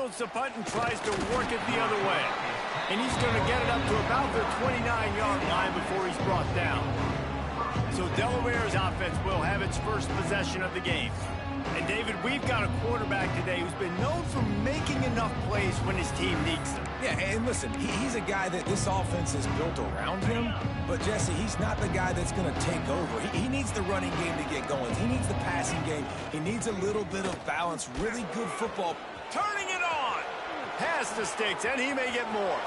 Grounds the punt and tries to work it the other way. And he's going to get it up to about the 29-yard line before he's brought down. So Delaware's offense will have its first possession of the game. And, David, we've got a quarterback today who's been known for making enough plays when his team needs them. Yeah, and listen, he's a guy that this offense is built around him. But, Jesse, he's not the guy that's going to take over. He needs the running game to get going. He needs the passing game. He needs a little bit of balance, really good football. Turning it on. Pass the sticks, and he may get more.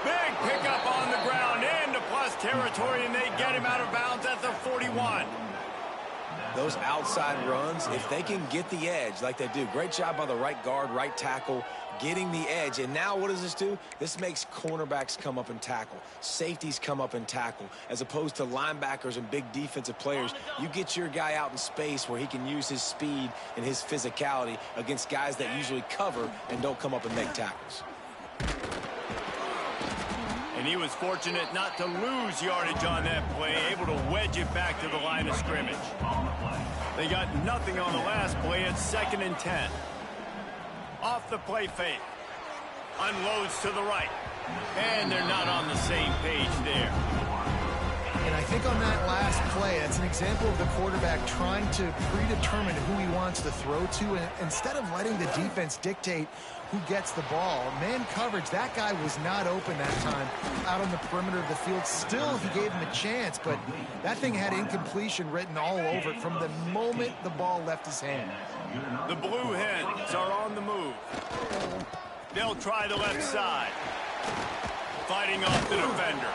Big pickup on the ground into plus territory, and they get him out of bounds at the 41. Those outside runs, if they can get the edge like they do, great job by the right guard, right tackle, getting the edge. And now what does this do? This makes cornerbacks come up and tackle. Safeties come up and tackle. As opposed to linebackers and big defensive players, you get your guy out in space where he can use his speed and his physicality against guys that usually cover and don't come up and make tackles. And he was fortunate not to lose yardage on that play, able to wedge it back to the line of scrimmage. They got nothing on the last play. It's 2nd and 10. Off the play fake. Unloads to the right. And they're not on the same page there. And I think on that last play, that's an example of the quarterback trying to predetermine who he wants to throw to, and instead of letting the defense dictate who gets the ball. Man coverage, that guy was not open that time out on the perimeter of the field. Still, he gave him a chance, but that thing had incompletion written all over it from the moment the ball left his hand. The Blue Hens are on the move. They'll try the left side. Fighting off the defender.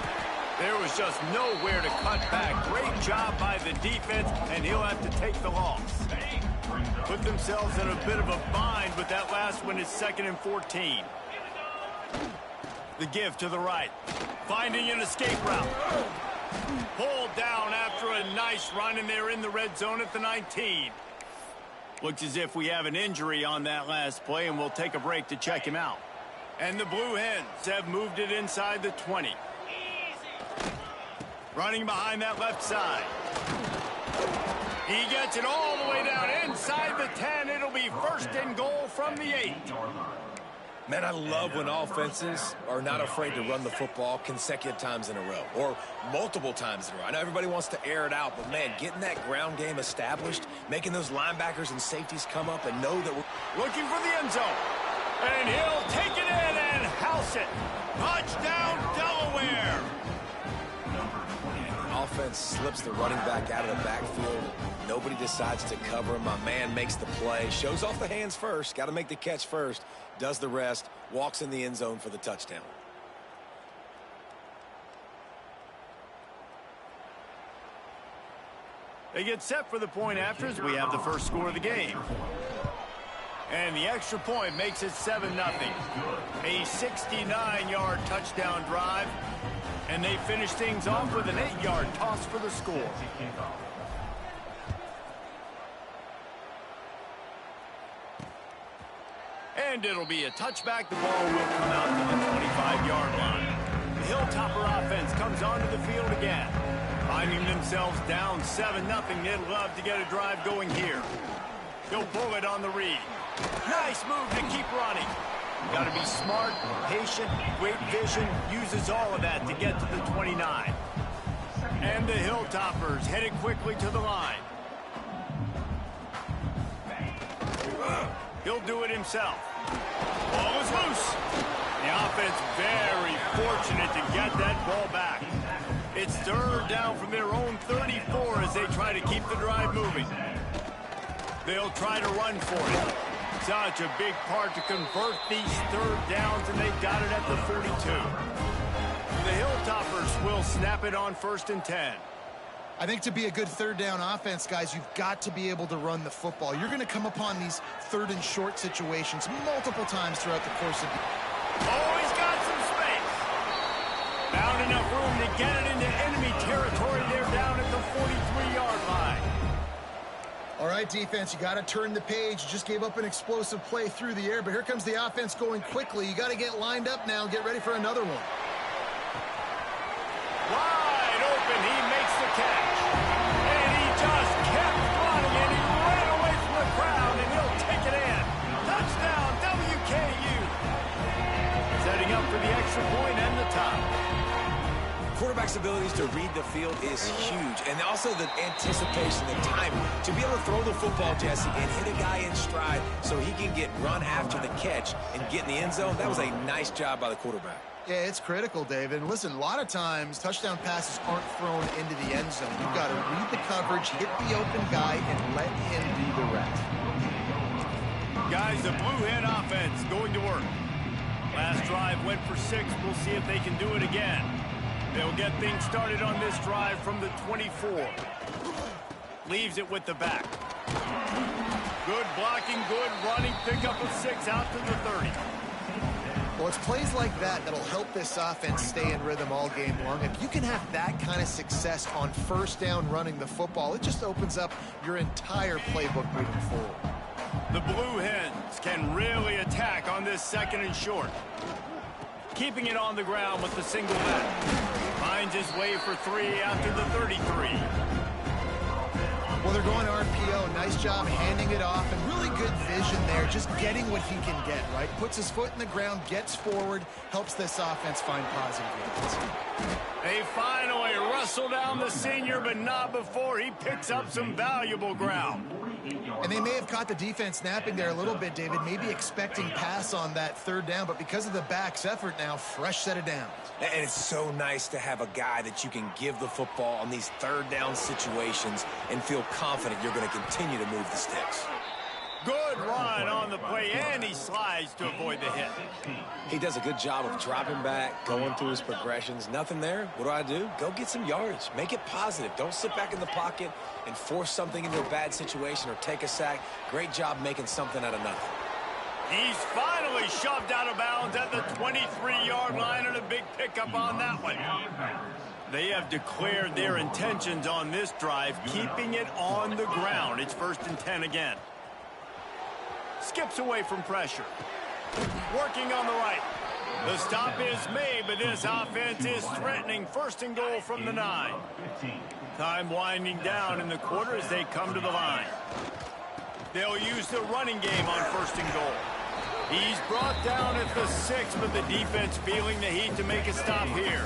There was just nowhere to cut back. Great job by the defense, and he'll have to take the loss. Put themselves in a bit of a bind with that last one. Is 2nd and 14. The give to the right. Finding an escape route. Pulled down after a nice run, and they're in the red zone at the 19. Looks as if we have an injury on that last play, and we'll take a break to check him out. And the Blue Hens have moved it inside the 20. Running behind that left side. He gets it all the way down inside the 10. It'll be 1st and goal from the 8. Man, I love when offenses are not afraid to run the football consecutive times in a row or multiple times in a row. I know everybody wants to air it out, but, man, getting that ground game established, making those linebackers and safeties come up and know that we're looking for the end zone. And he'll take it in and house it. Touchdown, Delaware. Offense slips the running back out of the backfield. Nobody decides to cover him. My man makes the play. Shows off the hands first. Got to make the catch first. Does the rest. Walks in the end zone for the touchdown. They get set for the point after as we have the first score of the game. And the extra point makes it 7-0. A 69-yard touchdown drive. And they finish things off with an 8-yard toss for the score. And it'll be a touchback. The ball will come out to the 25-yard line. The Hilltopper offense comes onto the field again. Finding themselves down 7-0. They'd love to get a drive going here. He'll pull it on the read. Nice move to keep running. Got to be smart, patient, great vision, uses all of that to get to the 29. And the Hilltoppers headed quickly to the line. He'll do it himself. Ball is loose. The offense very fortunate to get that ball back. It's 3rd down from their own 34 as they try to keep the drive moving. They'll try to run for it. Such a big part to convert these 3rd downs, and they've got it at the 42. The Hilltoppers will snap it on 1st and 10. I think to be a good 3rd down offense, guys, you've got to be able to run the football. You're going to come upon these 3rd and short situations multiple times throughout the course of the game. Oh, he's got some space. Found enough room to get it into enemy territory. They're down at the 43-yard line. All right, defense, you got to turn the page. You just gave up an explosive play through the air, but here comes the offense going quickly. You got to get lined up now and get ready for another one. Wide open, he makes the catch. And he just kept running, and he ran away from the crowd, and he'll take it in. Touchdown, WKU. extra point and the tie. Quarterback's abilities to read the field is huge, and also the anticipation, the timing. To be able to throw the football, Jesse, and hit a guy in stride so he can get run after the catch and get in the end zone, that was a nice job by the quarterback. Yeah, it's critical, David. And listen, a lot of times touchdown passes aren't thrown into the end zone. You've got to read the coverage, hit the open guy, and let him do the rest. Guys, the Blue Hen offense going to work. Last drive went for 6. We'll see if they can do it again. They'll get things started on this drive from the 24. Leaves it with the back. Good blocking, good running, pickup of 6 out to the 30. Well, it's plays like that that'll help this offense stay in rhythm all game long. If you can have that kind of success on first down running the football, it just opens up your entire playbook moving forward. The Blue Hens can really attack on this 2nd and short. Keeping it on the ground with the single back. Finds his way for 3 out to the 33. Well, they're going RPO. Nice job handing it off, and really good vision there, just getting what he can get, right? Puts his foot in the ground, gets forward, helps this offense find positive yards. They finally wrestle down the senior, but not before he picks up some valuable ground. And they may have caught the defense napping there a little bit, David, maybe expecting pass on that 3rd down, but because of the back's effort now, fresh set of downs. And it's so nice to have a guy that you can give the football on these 3rd down situations and feel confident you're going to continue to move the sticks. Good run on the play, and he slides to avoid the hit. He does a good job of dropping back, going through his progressions. Nothing there. What do? Go get some yardage. Make it positive. Don't sit back in the pocket and force something into a bad situation or take a sack. Great job making something out of nothing. He's finally shoved out of bounds at the 23-yard line, and a big pickup on that one. They have declared their intentions on this drive, keeping it on the ground. It's 1st and 10 again. Skips away from pressure. Working on the right. The stop is made, but this offense is threatening. 1st and goal from the 9. Time winding down in the quarter as they come to the line. They'll use the running game on 1st and goal. He's brought down at the 6, but the defense feeling the heat to make a stop here.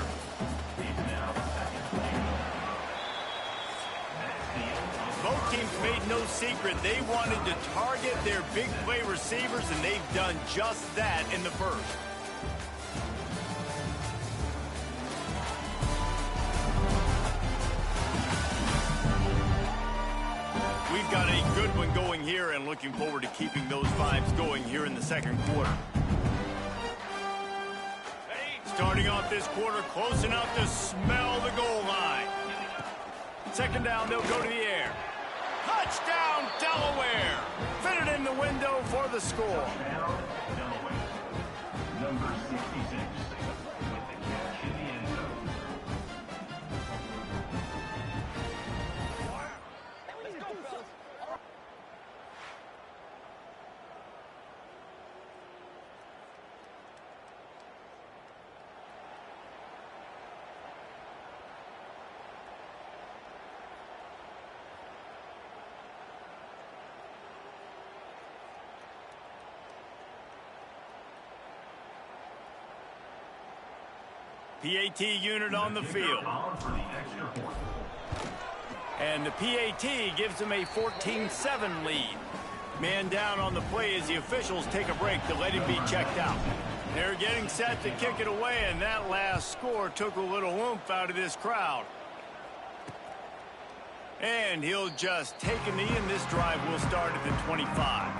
Both teams made no secret they wanted to target their big play receivers, and they've done just that in the 1st. We've got a good one going here, and looking forward to keeping those vibes going here in the 2nd quarter. Starting off this quarter close enough to smell the goal line. 2nd down, they'll go to the air. Touchdown, Delaware! Fitted in the window for the score. Number 66 with the catch in the end zone. PAT unit on the field. And the PAT gives them a 14-7 lead. Man down on the play as the officials take a break to let him be checked out. They're getting set to kick it away, and that last score took a little oomph out of this crowd. And he'll just take a knee, and this drive will start at the 25.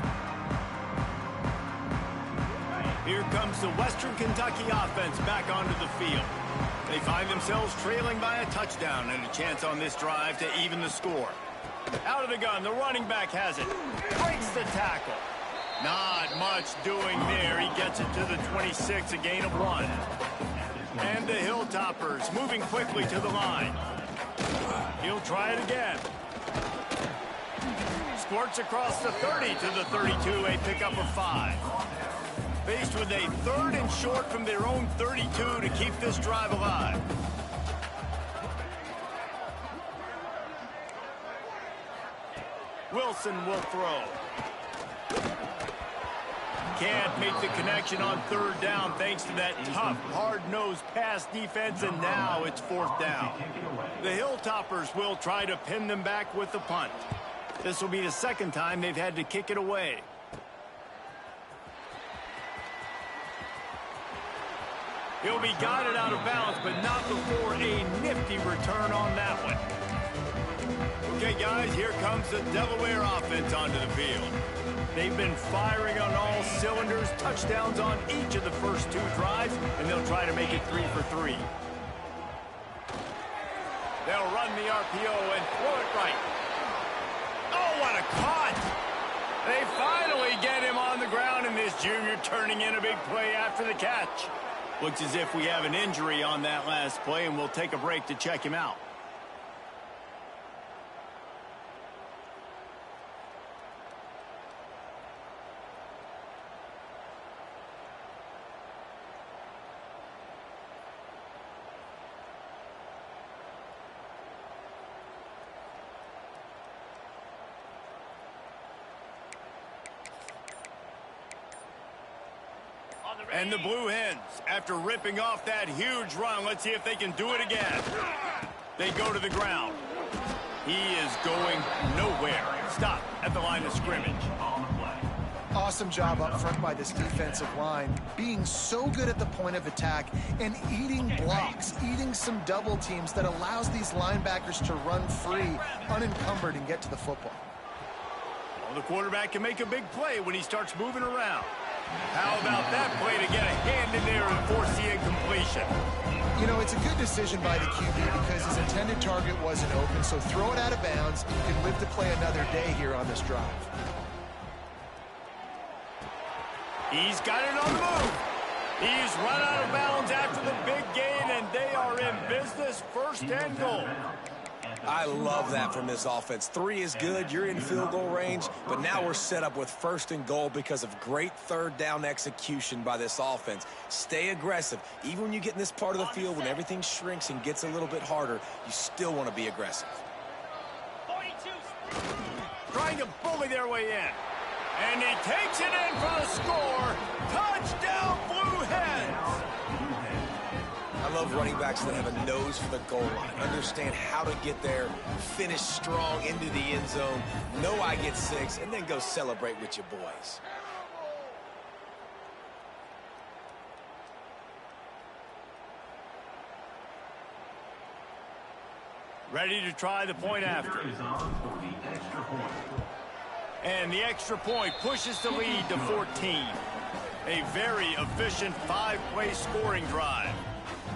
Here comes the Western Kentucky offense back onto the field. They find themselves trailing by a touchdown and a chance on this drive to even the score. Out of the gun, the running back has it. Breaks the tackle. Not much doing there. He gets it to the 26, a gain of 1. And the Hilltoppers moving quickly to the line. He'll try it again. Squirts across the 30 to the 32, a pickup of 5. Faced with a 3rd and short from their own 32 to keep this drive alive. Wilson will throw. can't make the connection on third down thanks to that tough, hard-nosed pass defense, and now it's fourth down. The Hilltoppers will try to pin them back with the punt. This will be the second time they've had to kick it away. He'll be guided out of bounds, but not before a nifty return on that one. Okay, guys, here comes the Delaware offense onto the field. They've been firing on all cylinders, touchdowns on each of the first two drives, and they'll try to make it 3 for 3. They'll run the RPO and throw it right. Oh, what a caught! They finally get him on the ground, and this junior turning in a big play after the catch. Looks as if we have an injury on that last play, and we'll take a break to check him out. And the Blue Hens, after ripping off that huge run, let's see if they can do it again. They go to the ground. He is going nowhere. Stop at the line of scrimmage. Awesome job up front by this defensive line, being so good at the point of attack and eating blocks, eating some double teams that allows these linebackers to run free, unencumbered, and get to the football. Well, the quarterback can make a big play when he starts moving around. How about that play to get a hand in there and force the incompletion? You know, it's a good decision by the QB because his intended target wasn't open, so throw it out of bounds. You can live to play another day here on this drive. He's got it on the move. He's run out of bounds after the big gain, and they are in business, first and goal. I love that from this offense. 3 is good. You're in field goal range, but now we're set up with first and goal because of great third down execution by this offense. Stay aggressive. Even when you get in this part of the field, when everything shrinks and gets a little bit harder, you still want to be aggressive. 42. Trying to bully their way in. And he takes it in for the score. Touchdown, Blue Hens. I love running backs that have a nose for the goal line, understand how to get there, finish strong into the end zone, know I get 6, and then go celebrate with your boys. Ready to try the point after. And the extra point pushes the lead to 14. A very efficient 5-play scoring drive.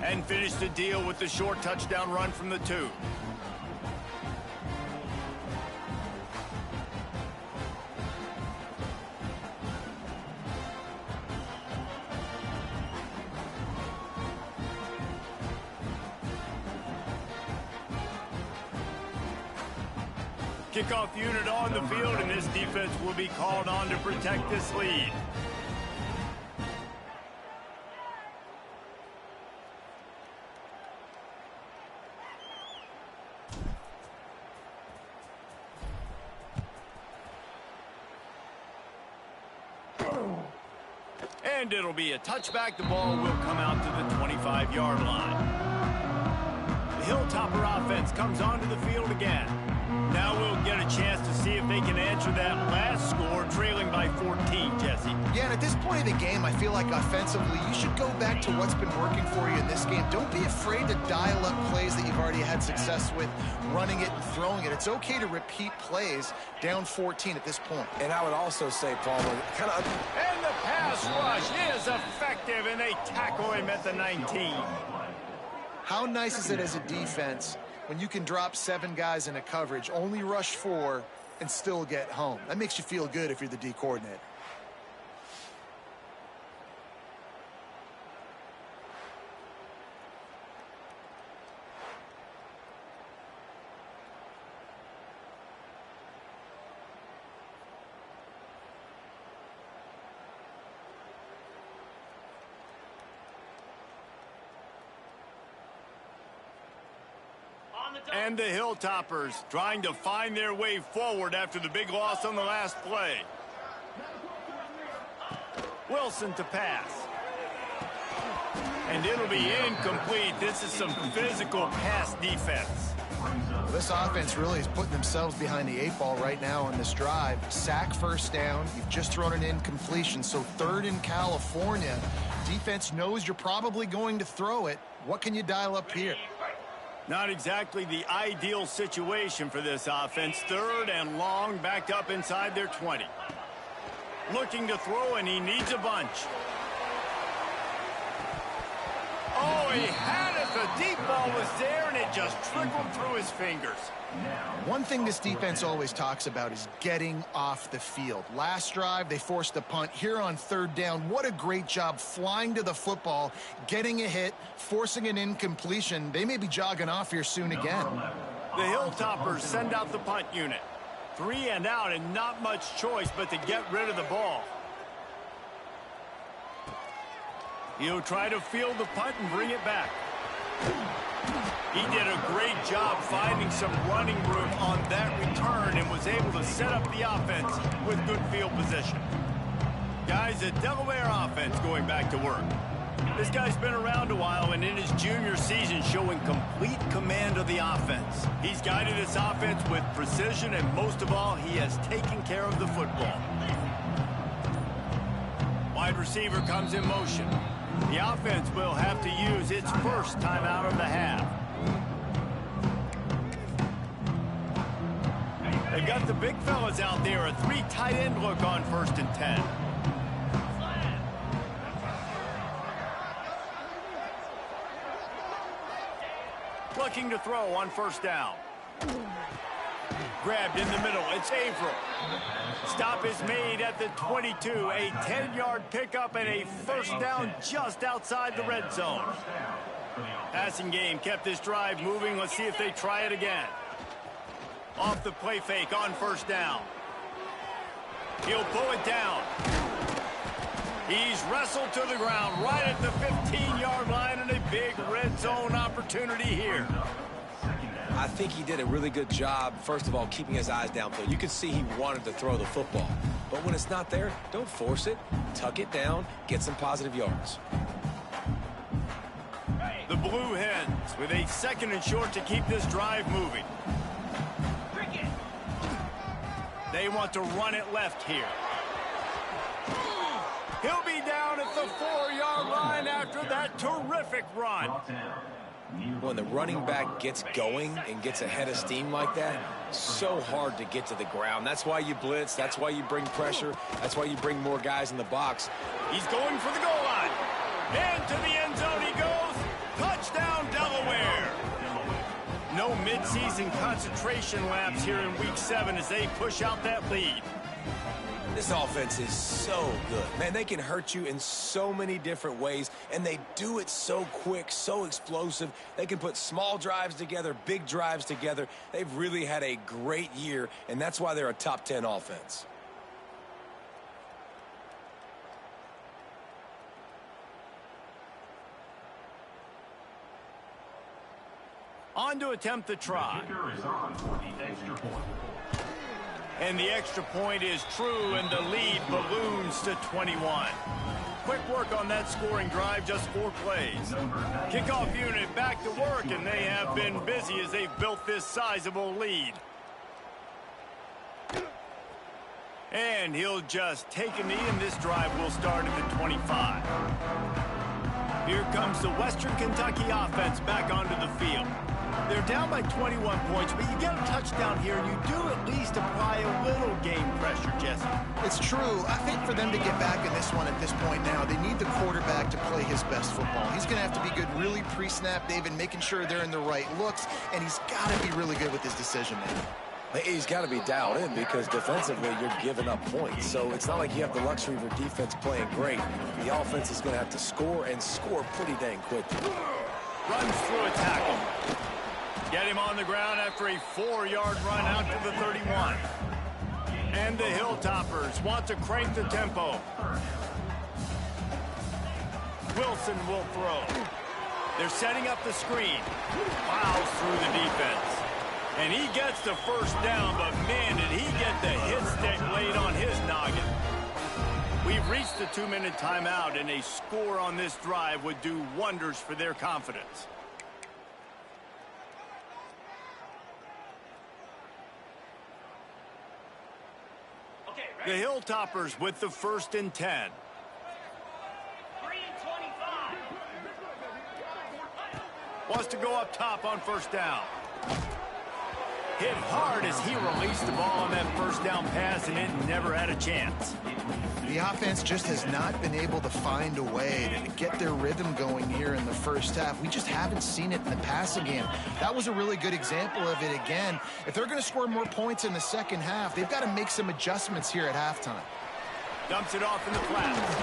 And finish the deal with the short touchdown run from the 2. Kickoff unit on the field, and this defense will be called on to protect this lead. And it'll be a touchback. The ball will come out to the 25-yard line. The Hilltopper offense comes onto the field again. Now we'll get a chance to see if they can answer that last score, trailing by 14, Jesse. Yeah, and at this point of the game, I feel like offensively, you should go back to what's been working for you in this game. Don't be afraid to dial up plays that you've already had success with, running it and throwing it. It's okay to repeat plays down 14 at this point. And I would also say, Palmer, And the pass rush is effective, and they tackle him at the 19. How nice is it as a defense when you can drop 7 guys in a coverage, only rush 4, and still get home? That makes you feel good if you're the D coordinator. And the Hilltoppers trying to find their way forward after the big loss on the last play. Wilson to pass. And it'll be incomplete. This is some physical pass defense. Well, this offense really is putting themselves behind the 8 ball right now on this drive. Sack first down. You've just thrown an incompletion, so 3rd in California. Defense knows you're probably going to throw it. What can you dial up here? Not exactly the ideal situation for this offense. 3rd and long, backed up inside their 20. Looking to throw, and he needs a bunch. Oh, he had it. The deep ball was there, and it just trickled through his fingers. One thing this defense always talks about is getting off the field. Last drive, they forced a punt. Here on 3rd down, what a great job flying to the football, getting a hit, forcing an incompletion. They may be jogging off here soon again. The Hilltoppers send out the punt unit. 3 and out, and not much choice but to get rid of the ball. He'll try to field the punt and bring it back. He did a great job finding some running room on that return and was able to set up the offense with good field position. Guys, the Delaware offense going back to work. This guy's been around a while and in his junior season showing complete command of the offense. He's guided this offense with precision, and most of all, he has taken care of the football. Wide receiver comes in motion. The offense will have to use its first timeout of the half. They've got the big fellas out there, a 3 tight end look on 1st and 10. Looking to throw on 1st down. Grabbed in the middle. It's Averill. Stop is made at the 22. A 10-yard pickup and a 1st down just outside the red zone. Passing game kept this drive moving. Let's see if they try it again. Off the play fake on 1st down. He'll pull it down. He's wrestled to the ground right at the 15-yard line, and a big red zone opportunity here. I think he did a really good job, first of all, keeping his eyes downfield. You can see he wanted to throw the football. But when it's not there, don't force it. Tuck it down, get some positive yards. The Blue Hens with a 2nd and short to keep this drive moving. They want to run it left here. He'll be down at the 4-yard line after that terrific run. When the running back gets going and gets ahead of steam like that, so hard to get to the ground. That's why you blitz. That's why you bring pressure. That's why you bring more guys in the box. He's going for the goal line. And to the end zone he goes. Touchdown, Delaware. No midseason concentration laps here in Week 7 as they push out that lead. This offense is so good. Man, they can hurt you in so many different ways, and they do it so quick, so explosive. They can put small drives together, big drives together. They've really had a great year, and that's why they're a top 10 offense. On to attempt the try. Kicker is on for the extra point. And the extra point is true, and the lead balloons to 21. Quick work on that scoring drive, just 4 plays. Kickoff unit back to work, and they have been busy as they've built this sizable lead. And he'll just take a knee, and this drive will start at the 25. Here comes the Western Kentucky offense back onto the field. They're down by 21 points, but you get a touchdown here, and you do at least apply a little game pressure, Jesse. It's true. I think for them to get back in this one at this point now, they need the quarterback to play his best football. He's going to have to be good really pre-snap, David, making sure they're in the right looks, and he's got to be really good with his decision-making. He's got to be dialed in because defensively you're giving up points. So it's not like you have the luxury of your defense playing great. The offense is going to have to score and score pretty dang quickly. Runs through a tackle. Get him on the ground after a 4-yard run out to the 31. And the Hilltoppers want to crank the tempo. Wilson will throw. They're setting up the screen. Plows through the defense. And he gets the 1st down, but man, did he get the hit stick laid on his noggin. We've reached the 2-minute timeout, and a score on this drive would do wonders for their confidence. The Hilltoppers with the 1st and 10. 3:25. Wants to go up top on 1st down. Hit hard as he released the ball on that 1st down pass, and it never had a chance. The offense just has not been able to find a way to get their rhythm going here in the first half. We just haven't seen it in the passing game. That was a really good example of it again. If they're going to score more points in the second half, they've got to make some adjustments here at halftime. Dumps it off in the flats.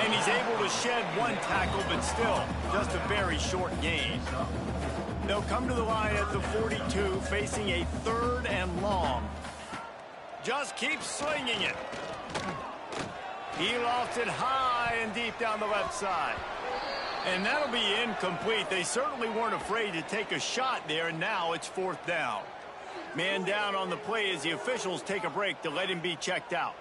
And he's able to shed 1 tackle, but still just a very short gain. They'll come to the line at the 42, facing a 3rd and long. Just keeps slinging it. He lost it high and deep down the left side. And that'll be incomplete. They certainly weren't afraid to take a shot there, and now it's 4th down. Man down on the play as the officials take a break to let him be checked out.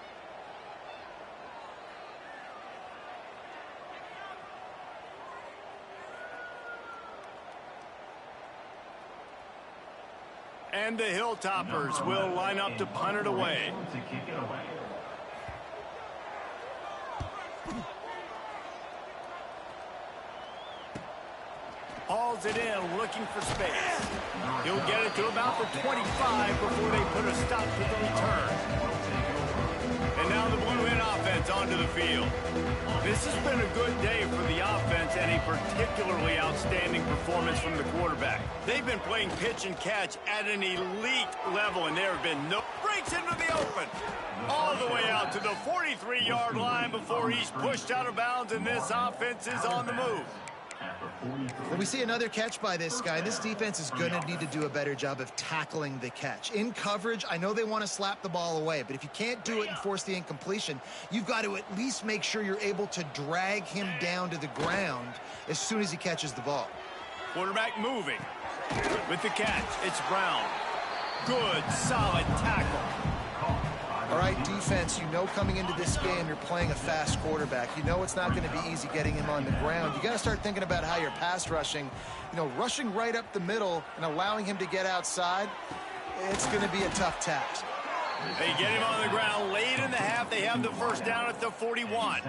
And the Hilltoppers will line up to punt it away. To kick it away. Hauls it in, looking for space. He'll get it to about the 25 before they put a stop to the return. And now the Blue Hen offense onto the field. This has been a good day for the offense and a particularly outstanding performance from the quarterback. They've been playing pitch and catch at an elite level, and there have been no breaks into the open. All the way out to the 43-yard line before he's pushed out of bounds, and this offense is on the move. When we see another catch by this guy, this defense is going to need to do a better job of tackling the catch. In coverage, I know they want to slap the ball away, but if you can't do it and force the incompletion, you've got to at least make sure you're able to drag him down to the ground as soon as he catches the ball. Quarterback moving. With the catch, it's Brown. Good, solid tackle. All right, defense, you know coming into this game you're playing a fast quarterback. You know it's not going to be easy getting him on the ground. You got to start thinking about how you're pass rushing. You know, rushing right up the middle and allowing him to get outside, it's going to be a tough task. They get him on the ground late in the half. They have the 1st down at the 41.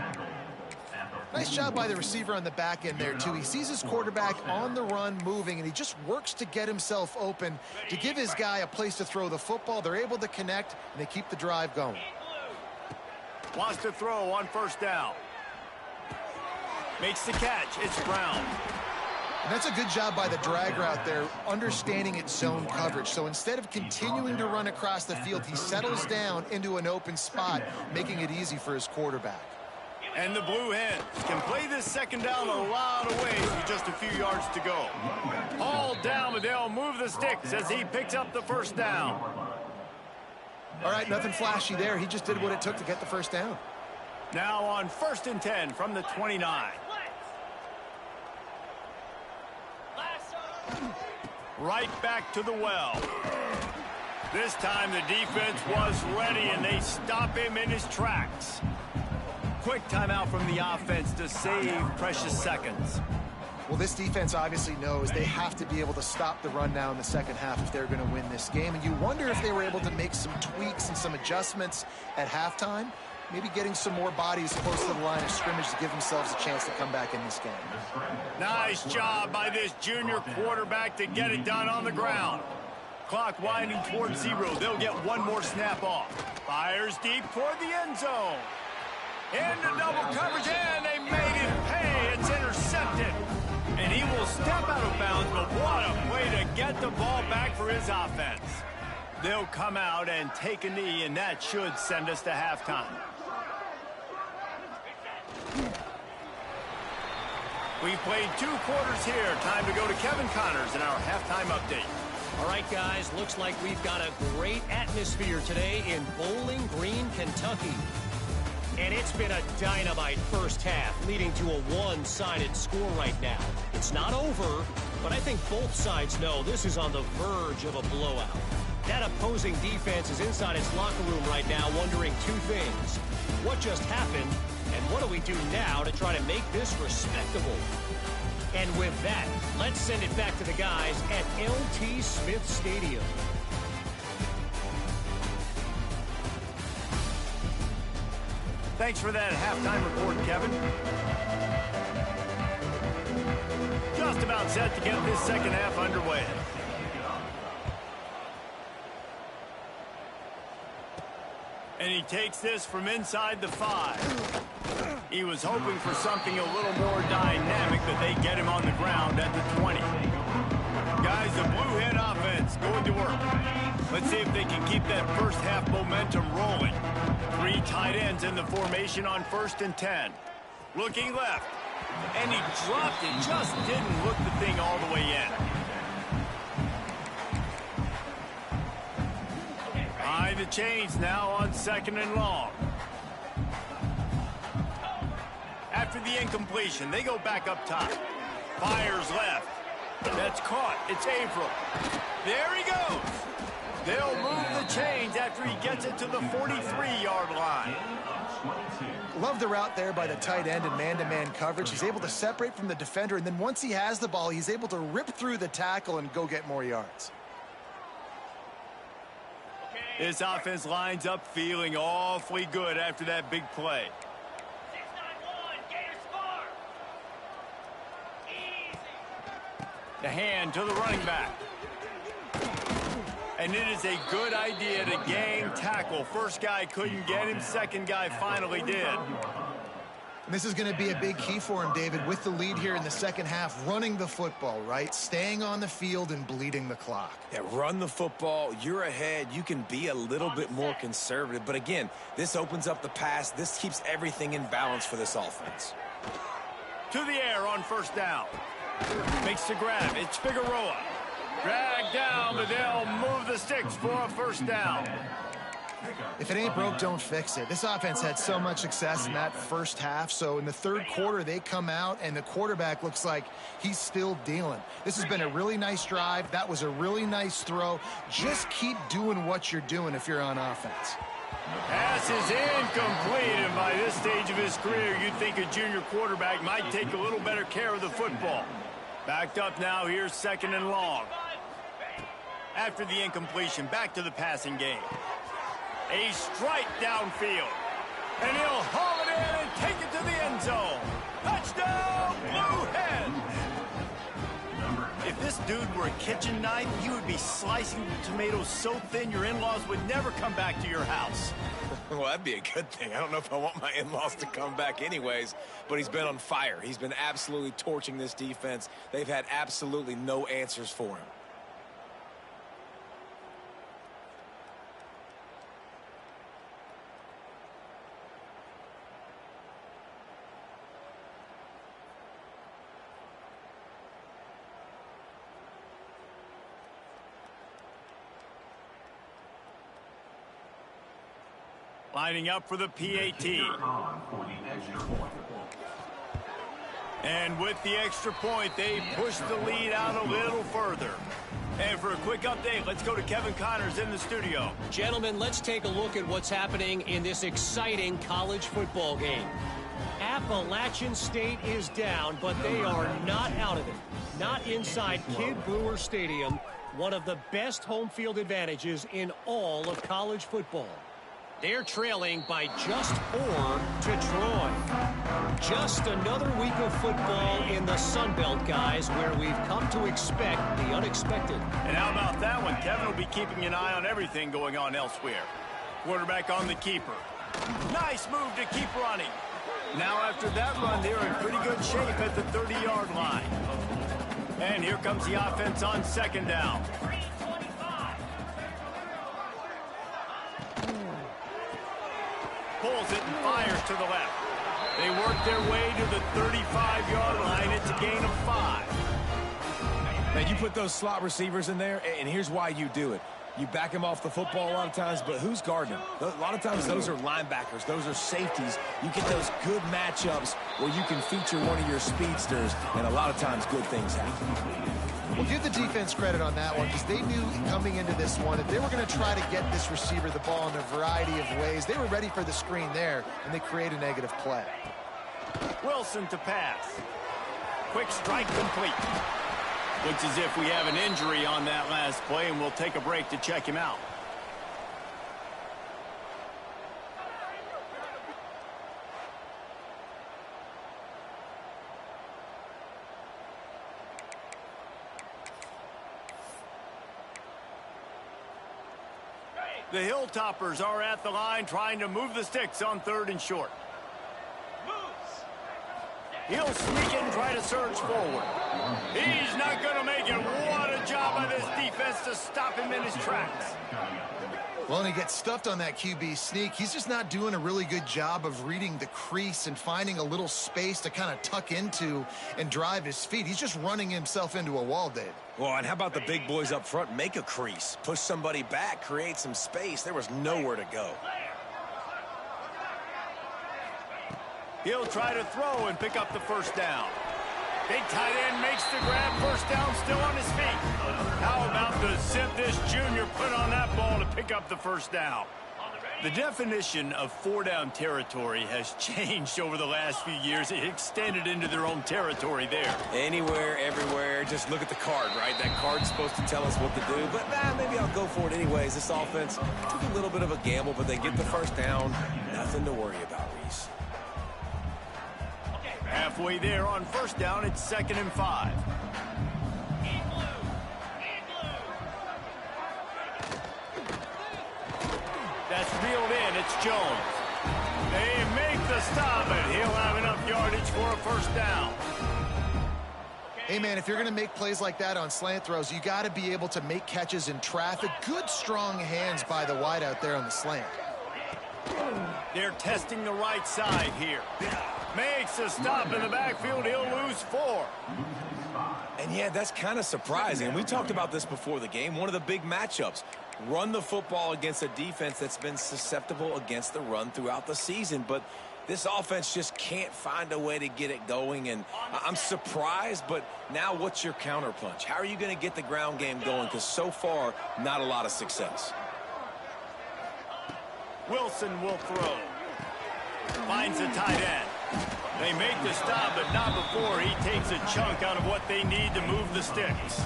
Nice job by the receiver on the back end there, too. He sees his quarterback on the run moving, and he just works to get himself open to give his guy a place to throw the football. They're able to connect, and they keep the drive going. Wants to throw on 1st down. Makes the catch. It's Brown. And that's a good job by the drag route there, understanding its zone coverage. So instead of continuing to run across the field, he settles down into an open spot, making it easy for his quarterback. And the Blue Hens can play this 2nd down a lot of ways with just a few yards to go. All down, but they'll move the sticks as he picks up the 1st down. All right, nothing flashy there. He just did what it took to get the 1st down. Now on 1st and 10 from the 29. Right back to the well. This time the defense was ready, and they stop him in his tracks. Quick timeout from the offense to save precious seconds. Well, this defense obviously knows they have to be able to stop the run now in the second half if they're going to win this game. And you wonder if they were able to make some tweaks and some adjustments at halftime, maybe getting some more bodies close to the line of scrimmage to give themselves a chance to come back in this game. Nice job by this junior quarterback to get it done on the ground. Clock winding towards 0. They'll get one more snap off. Fires deep toward the end zone. Into double coverage, and they made it pay. It's intercepted. And he will step out of bounds, but what a way to get the ball back for his offense. They'll come out and take a knee, and that should send us to halftime. We played 2 quarters here. Time to go to Kevin Connors in our halftime update. All right, guys, looks like we've got a great atmosphere today in Bowling Green, Kentucky. And it's been a dynamite first half, leading to a one-sided score right now. It's not over, but I think both sides know this is on the verge of a blowout. That opposing defense is inside its locker room right now wondering two things. What just happened, and what do we do now to try to make this respectable? And with that, let's send it back to the guys at LT Smith Stadium. Thanks for that halftime report, Kevin. Just about set to get this second half underway. And he takes this from inside the 5. He was hoping for something a little more dynamic, but they get him on the ground at the 20. Guys, the Blue Hen offense going to work. Let's see if they can keep that first half momentum rolling. 3 tight ends in the formation on 1st and 10. Looking left. And he dropped it. Just didn't look the thing all the way in. Behind the chains now on 2nd and long. After the incompletion, they go back up top. Fires left. That's caught. It's Averill. There he goes. They'll move the chains after he gets it to the 43-yard line. Love the route there by the tight end in man-to-man coverage. He's able to separate from the defender, and then once he has the ball, he's able to rip through the tackle and go get more yards. This offense lines up feeling awfully good after that big play. 6-9-1, Gators score. Easy. The hand to the running back. And it is a good idea to gang tackle. First guy couldn't get him. Second guy finally did. And this is going to be a big key for him, David, with the lead here in the second half, running the football, right? Staying on the field and bleeding the clock. Yeah, run the football. You're ahead. You can be a little bit more conservative. But again, this opens up the pass. This keeps everything in balance for this offense. To the air on 1st down. Makes the grab. It's Figueroa. Dragged down, but they'll move the sticks for a 1st down. If it ain't broke, don't fix it. This offense had so much success in that first half, so in the 3rd quarter, they come out, and the quarterback looks like he's still dealing. This has been a really nice drive. That was a really nice throw. Just keep doing what you're doing if you're on offense. Pass is incomplete, and by this stage of his career, you'd think a junior quarterback might take a little better care of the football. Backed up now, here's 2nd and long. After the incompletion, back to the passing game. A strike downfield. And he'll haul it in and take it to the end zone. Touchdown, Blue Hens! If this dude were a kitchen knife, he would be slicing the tomatoes so thin your in-laws would never come back to your house. Well, that'd be a good thing. I don't know if I want my in-laws to come back anyways, but he's been on fire. He's been absolutely torching this defense. They've had absolutely no answers for him. Lining up for the PAT. And with the extra point, they push the lead out a little further. And for a quick update, let's go to Kevin Connors in the studio. Gentlemen, let's take a look at what's happening in this exciting college football game. Appalachian State is down, but they are not out of it. Not inside Kid Brewer Stadium, one of the best home field advantages in all of college football. They're trailing by just 4 to Troy. Just another week of football in the Sun Belt, guys, where we've come to expect the unexpected. And how about that one? Kevin will be keeping an eye on everything going on elsewhere. Quarterback on the keeper. Nice move to keep running. Now after that run, they're in pretty good shape at the 30-yard line. And here comes the offense on 2nd down. Pulls it and fires to the left. They work their way to the 35-yard line. It's a gain of 5. Now, you put those slot receivers in there, and here's why you do it. You back him off the football a lot of times, but who's guarding him? A lot of times those are linebackers. Those are safeties. You get those good matchups where you can feature one of your speedsters, and a lot of times good things happen. Well, give the defense credit on that one because they knew coming into this one that they were going to try to get this receiver the ball in a variety of ways. They were ready for the screen there, and they create a negative play. Wilson to pass. Quick strike complete. Looks as if we have an injury on that last play, and we'll take a break to check him out. The Hilltoppers are at the line trying to move the sticks on 3rd and short. He'll sneak in and try to surge forward. He's not going to make it. What a job by this defense to stop him in his tracks. Well, and he gets stuffed on that QB sneak. He's just not doing a really good job of reading the crease and finding a little space to kind of tuck into and drive his feet. He's just running himself into a wall, Dave. Well, and how about the big boys up front? Make a crease. Push somebody back. Create some space. There was nowhere to go. He'll try to throw and pick up the first down. Big tight end makes the grab. First down, still on his feet. How about the zip this junior put on that ball to pick up the first down? The definition of 4-down territory has changed over the last few years. It extended into their own territory there. Anywhere, everywhere. Just look at the card, right? That card's supposed to tell us what to do. But, maybe I'll go for it anyways. This offense took a little bit of a gamble, but they get the first down. Nothing to worry about, Reese. Halfway there on first down, it's 2nd and 5. That's reeled in. It's Jones. They make the stop, and he'll have enough yardage for a first down. Hey, man, if you're going to make plays like that on slant throws, you got to be able to make catches in traffic. Good, strong hands by the wide out there on the slant. They're testing the right side here. Makes a stop in the backfield. He'll lose 4. And, yeah, that's kind of surprising. We talked about this before the game. One of the big matchups. Run the football against a defense that's been susceptible against the run throughout the season. But this offense just can't find a way to get it going. And I'm surprised, but now what's your counterpunch? How are you going to get the ground game going? Because so far, not a lot of success. Wilson will throw. Finds a tight end. They make the stop, but not before he takes a chunk out of what they need to move the sticks.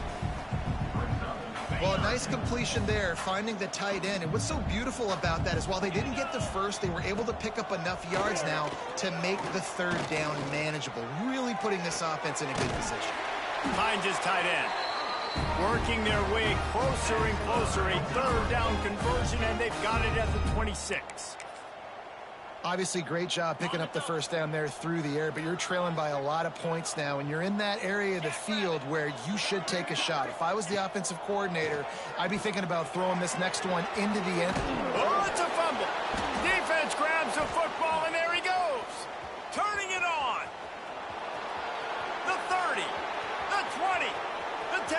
Well, a nice completion there, finding the tight end. And what's so beautiful about that is while they didn't get the first, they were able to pick up enough yards now to make the 3rd down manageable. Really putting this offense in a good position. Finds his tight end. Working their way closer and closer. A 3rd down conversion, and they've got it at the 26. Obviously, great job picking up the first down there through the air, but you're trailing by a lot of points now, and you're in that area of the field where you should take a shot. If I was the offensive coordinator, I'd be thinking about throwing this next one into the end. Oh, it's a fumble. Defense grabs the football, and there he goes. Turning it on. The 30, the 20, the 10.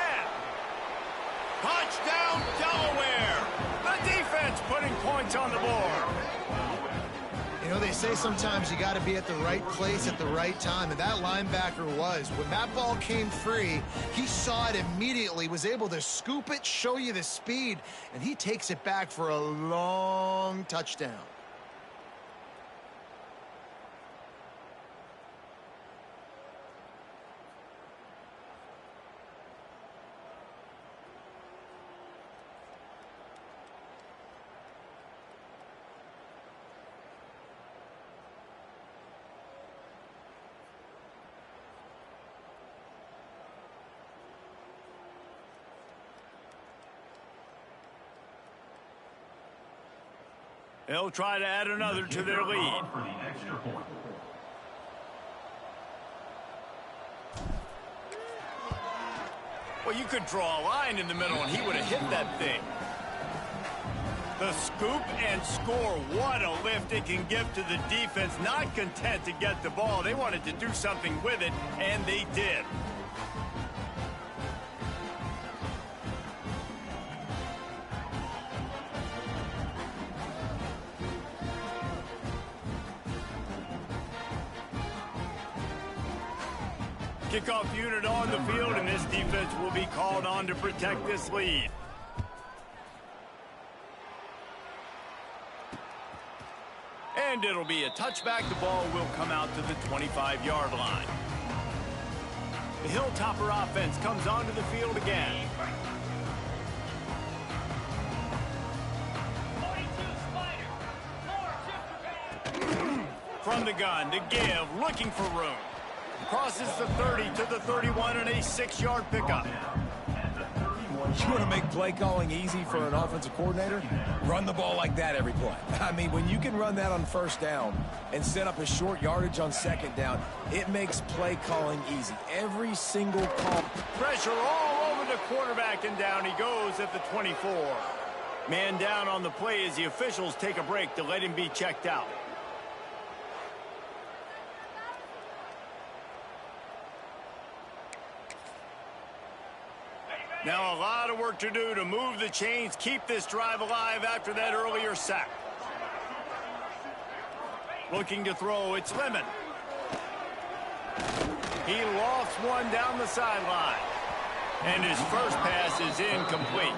Touchdown, Delaware. The defense putting points on the board. You know, they say sometimes you got to be at the right place at the right time, and that linebacker was. When that ball came free, he saw it immediately, was able to scoop it, show you the speed, and he takes it back for a long touchdown. They'll try to add another to their lead. For the extra point. Well, you could draw a line in the middle, and he would have hit that thing. The scoop and score. What a lift it can give to the defense. Not content to get the ball. They wanted to do something with it, and they did. Kickoff unit on the field, and this defense will be called on to protect this lead. And it'll be a touchback. The ball will come out to the 25-yard line. The Hilltopper offense comes onto the field again. From the gun to give, looking for room. Crosses the 30 to the 31 and a 6-yard pickup. You want to make play calling easy for an offensive coordinator? Run the ball like that every play. I mean, when you can run that on first down and set up a short yardage on second down, it makes play calling easy. Every single call. Pressure all over the quarterback, and down he goes at the 24. Man down on the play as the officials take a break to let him be checked out. Now a lot of work to do to move the chains, keep this drive alive after that earlier sack. Looking to throw, it's Lemon. He lofts one down the sideline. And his first pass is incomplete.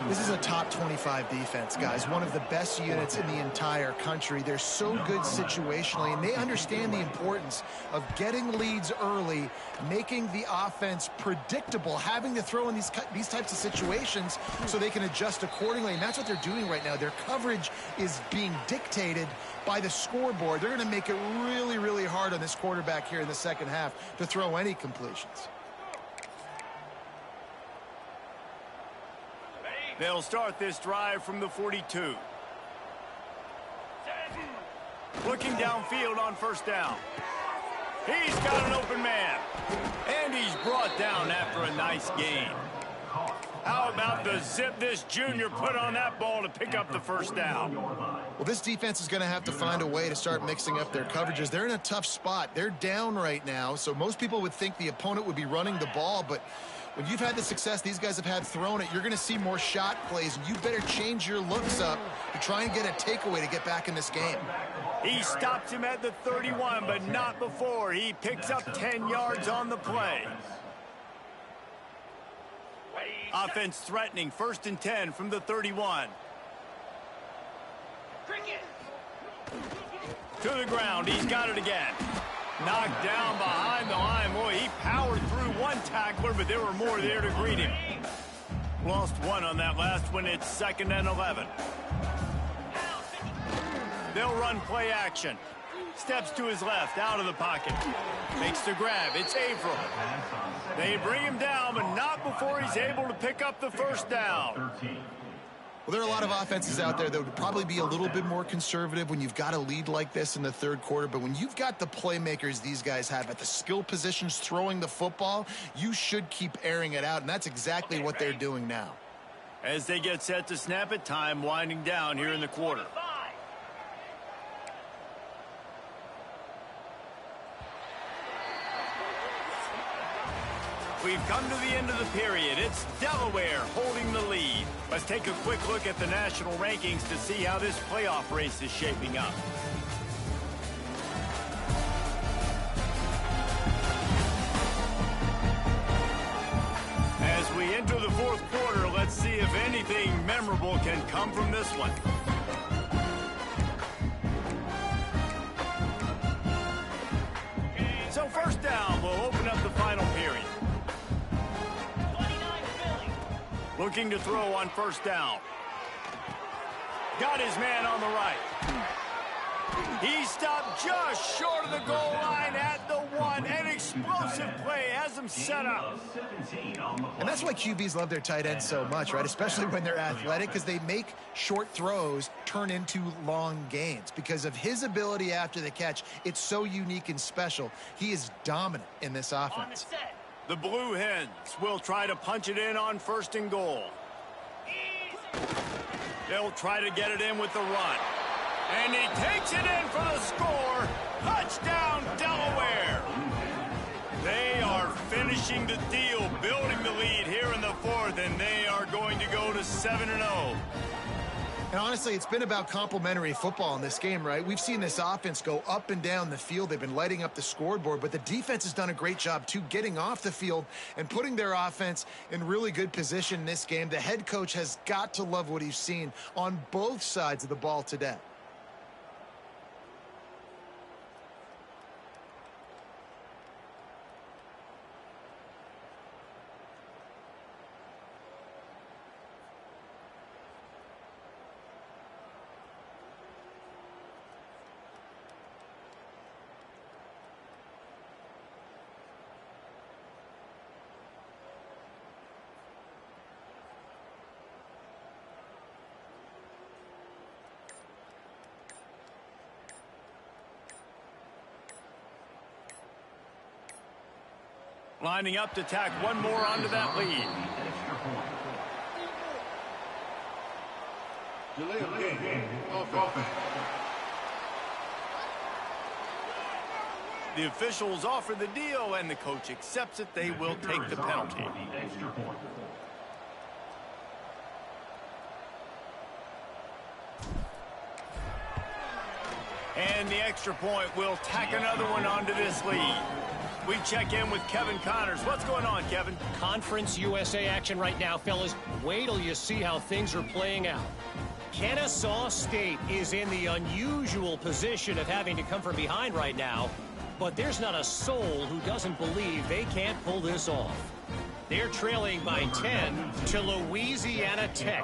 This is a top 25 defense, guys. One of the best units in the entire country. They're so good situationally, and they understand the importance of getting leads early, making the offense predictable, having to throw in these types of situations so they can adjust accordingly. And that's what they're doing right now. Their coverage is being dictated by the scoreboard. They're going to make it really, really hard on this quarterback here in the second half to throw any completions. They'll start this drive from the 42. Looking downfield on first down. He's got an open man. And he's brought down after a nice gain. How about the zip this junior put on that ball to pick up the first down? Well, this defense is going to have to find a way to start mixing up their coverages. They're in a tough spot. They're down right now, so most people would think the opponent would be running the ball, but when you've had the success these guys have had throwing it, you're going to see more shot plays. You better change your looks up to try and get a takeaway to get back in this game. He stops him at the 31, but not before. He picks up 10 yards on the play. Offense threatening, 1st and 10 from the 31. To the ground, he's got it again. Knocked down behind the line. Boy, he powered through one tackler, but there were more there to greet him. Lost one on that last one. It's 2nd and 11. They'll run play action. Steps to his left, out of the pocket. Makes the grab. It's Averill. They bring him down, but not before he's able to pick up the first down. Well, there are a lot of offenses out there that would probably be a little bit more conservative when you've got a lead like this in the third quarter. But when you've got the playmakers these guys have at the skill positions throwing the football, you should keep airing it out. And that's exactly what they're doing now. As they get set to snap it, time winding down here in the quarter. We've come to the end of the period. It's Delaware holding the lead. Let's take a quick look at the national rankings to see how this playoff race is shaping up. As we enter the fourth quarter, let's see if anything memorable can come from this one. So first down, we'll open up the final period. Looking to throw on first down. Got his man on the right. He stopped just short of the goal line at the 1. An explosive play has him set up. And that's why QBs love their tight ends so much, right? Especially when they're athletic, because they make short throws turn into long gains. Because of his ability after the catch, it's so unique and special. He is dominant in this offense. The Blue Hens will try to punch it in on 1st and goal. They'll try to get it in with the run. And he takes it in for the score. Touchdown, Delaware. They are finishing the deal, building the lead here in the fourth, and they are going to go to 7-0. And honestly, it's been about complementary football in this game, right? We've seen this offense go up and down the field. They've been lighting up the scoreboard, but the defense has done a great job, too, getting off the field and putting their offense in really good position in this game. The head coach has got to love what he's seen on both sides of the ball today. Lining up to tack one more onto that lead. Delay of game. Offense. The officials offer the deal, and the coach accepts it. They will take the penalty. And the extra point will tack another one onto this lead. We check in with Kevin Connors. What's going on, Kevin? Conference USA action right now, fellas. Wait till you see how things are playing out. Kennesaw State is in the unusual position of having to come from behind right now, but there's not a soul who doesn't believe they can't pull this off. They're trailing by 10 to Louisiana Tech.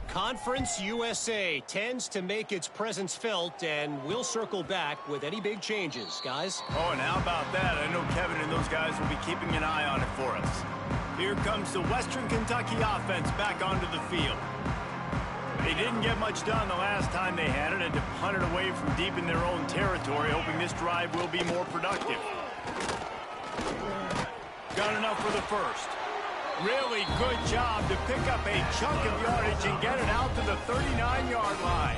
Conference USA tends to make its presence felt, and we'll circle back with any big changes, guys. Oh, and how about that? I know Kevin and those guys will be keeping an eye on it for us. Here comes the Western Kentucky offense back onto the field. They didn't get much done the last time they had it, and to punt it away from deep in their own territory, hoping this drive will be more productive. Got enough for the first. Really good job to pick up a chunk of yardage and get it out to the 39-yard line.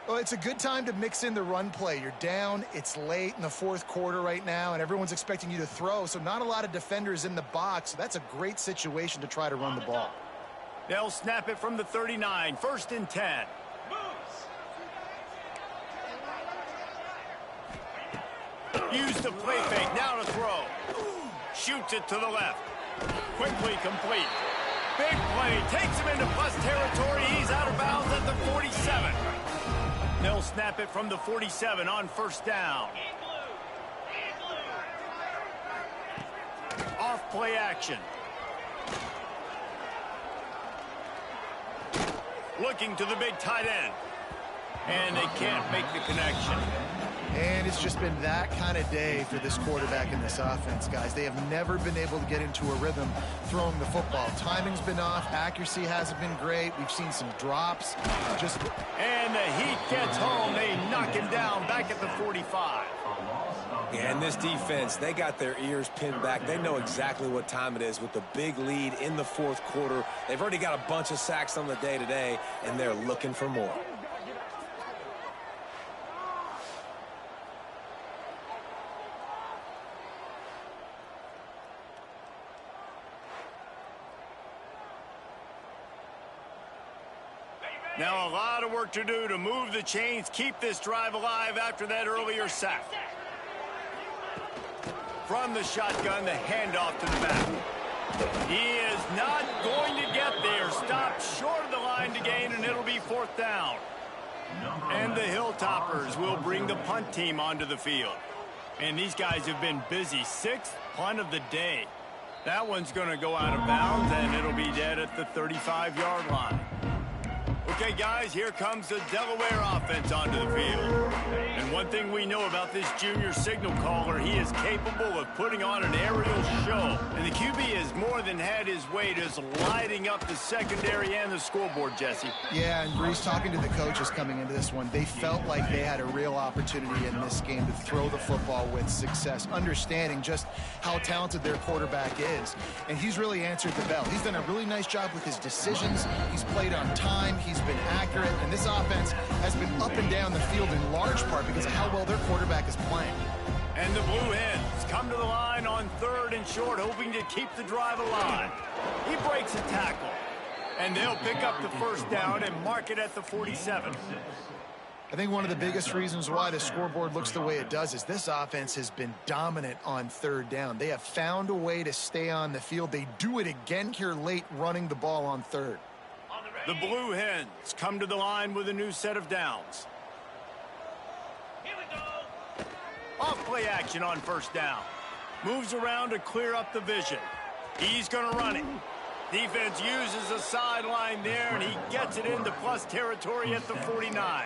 Well, it's a good time to mix in the run play. You're down, it's late in the fourth quarter right now, and everyone's expecting you to throw, so not a lot of defenders in the box. So that's a great situation to try to run the ball. They'll snap it from the 39, 1st and 10. Use the play fake, now to throw. Shoots it to the left. Quickly complete. Big play. Takes him into plus territory. He's out of bounds at the 47. They'll snap it from the 47 on 1st down. Off play action. Looking to the big tight end. And they can't make the connection. And it's just been that kind of day for this quarterback in this offense, guys. They have never been able to get into a rhythm throwing the football. Timing's been off. Accuracy hasn't been great. We've seen some drops. And the heat gets home. They knock him down back at the 45. Yeah, and this defense, they got their ears pinned back. They know exactly what time it is with the big lead in the fourth quarter. They've already got a bunch of sacks on the day today, and they're looking for more. Now a lot of work to do to move the chains, keep this drive alive after that earlier sack. From the shotgun, the handoff to the back. He is not going to get there. Stopped short of the line to gain, and it'll be 4th down. And the Hilltoppers will bring the punt team onto the field. And these guys have been busy. 6th punt of the day. That one's going to go out of bounds, and it'll be dead at the 35-yard line. Okay, guys, here comes the Delaware offense onto the field. And one thing we know about this junior signal caller, he is capable of putting on an aerial show. And the QB has more than had his way just lighting up the secondary and the scoreboard, Jesse. Yeah, and Bruce, talking to the coaches coming into this one, they felt like they had a real opportunity in this game to throw the football with success, understanding just how talented their quarterback is. And he's really answered the bell. He's done a really nice job with his decisions. He's played on time. He's been accurate, and this offense has been up and down the field in large part because of how well their quarterback is playing. And the Blue Hens come to the line on 3rd and short, hoping to keep the drive alive. He breaks a tackle. And they'll pick up the first down and mark it at the 47. I think one of the biggest reasons why the scoreboard looks the way it does is this offense has been dominant on third down. They have found a way to stay on the field. They do it again here late, running the ball on third. The Blue Hens come to the line with a new set of downs. Here we go. Off play action on first down. Moves around to clear up the vision. He's going to run it. Defense uses a sideline there, and he gets it into plus territory at the 49.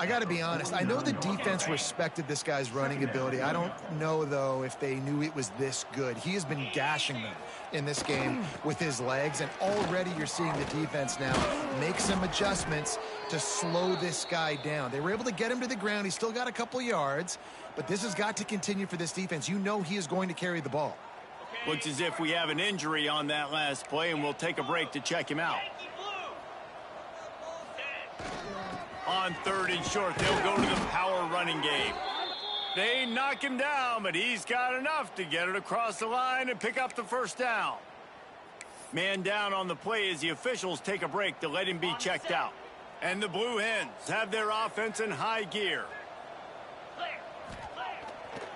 I got to be honest. I know the defense respected this guy's running ability. I don't know, though, if they knew it was this good. He has been gashing them in this game with his legs, and already you're seeing the defense now make some adjustments to slow this guy down. They were able to get him to the ground. He's still got a couple yards, but this has got to continue for this defense. You know he is going to carry the ball. Looks as if we have an injury on that last play, and we'll take a break to check him out. On third and short, they'll go to the power running game. They knock him down, but he's got enough to get it across the line and pick up the first down. Man down on the play as the officials take a break to let him be checked out. And the Blue Hens have their offense in high gear.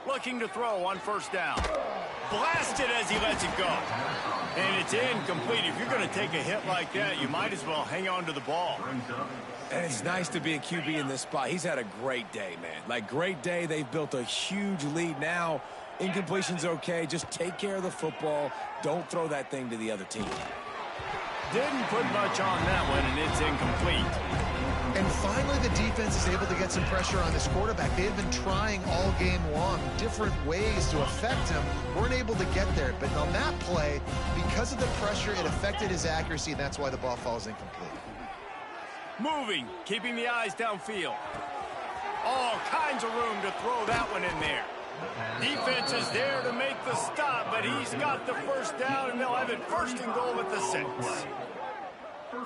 Looking to throw on first down. Blasted as he lets it go. And it's incomplete. If you're going to take a hit like that, you might as well hang on to the ball. And it's nice to be a QB in this spot. He's had a great day, man. Like, great day. They've built a huge lead now. Incompletion's okay. Just take care of the football. Don't throw that thing to the other team. Didn't put much on that one, and it's incomplete. And finally, the defense is able to get some pressure on this quarterback. They have been trying all game long different ways to affect him. Weren't able to get there. But on that play, because of the pressure, it affected his accuracy, and that's why the ball falls incomplete. Moving, keeping the eyes downfield. All kinds of room to throw that one in there. Defense is there to make the stop, but he's got the first down, and they'll have it first and goal at the 6.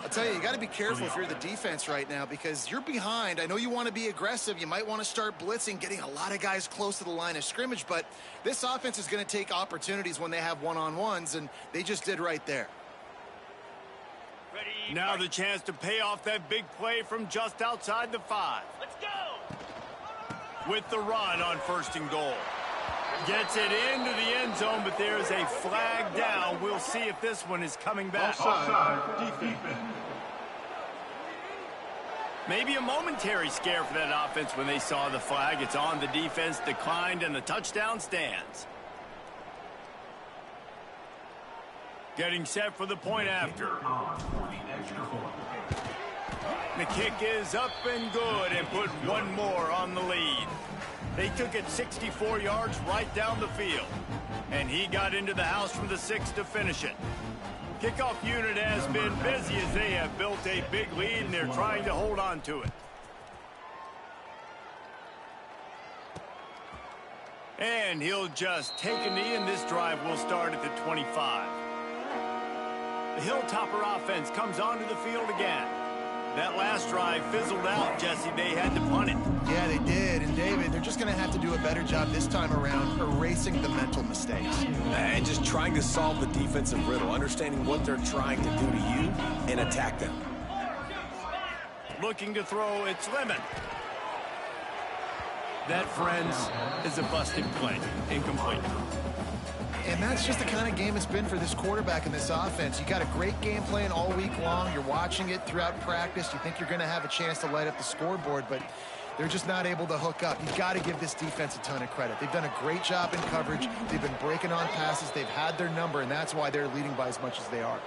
I'll tell you got to be careful if you're the defense right now because you're behind. I know you want to be aggressive. You might want to start blitzing, getting a lot of guys close to the line of scrimmage, but this offense is going to take opportunities when they have one-on-ones, and they just did right there. Now the chance to pay off that big play from just outside the 5. Let's go. With the run on first and goal. Gets it into the end zone, but there's a flag down. We'll see if this one is coming back. Offside, defense. Maybe a momentary scare for that offense when they saw the flag. It's on, the defense declined, and the touchdown stands. Getting set for the point after. The kick is up and good and put one more on the lead. They took it 64 yards right down the field. And he got into the house from the 6 to finish it. Kickoff unit has been busy as they have built a big lead and they're trying to hold on to it. And he'll just take a knee, and this drive will start at the 25. The Hilltopper offense comes onto the field again. That last drive fizzled out, Jesse. They had to punt it. Yeah, they did. And, David, they're just going to have to do a better job this time around erasing the mental mistakes. And just trying to solve the defensive riddle, understanding what they're trying to do to you and attack them. Looking to throw, it's Lemon. That, friends, is a busted play. Incomplete. And that's just the kind of game it's been for this quarterback and this offense. You got a great game plan all week long. You're watching it throughout practice. You think you're going to have a chance to light up the scoreboard, but they're just not able to hook up. You've got to give this defense a ton of credit. They've done a great job in coverage. They've been breaking on passes. They've had their number, and that's why they're leading by as much as they are.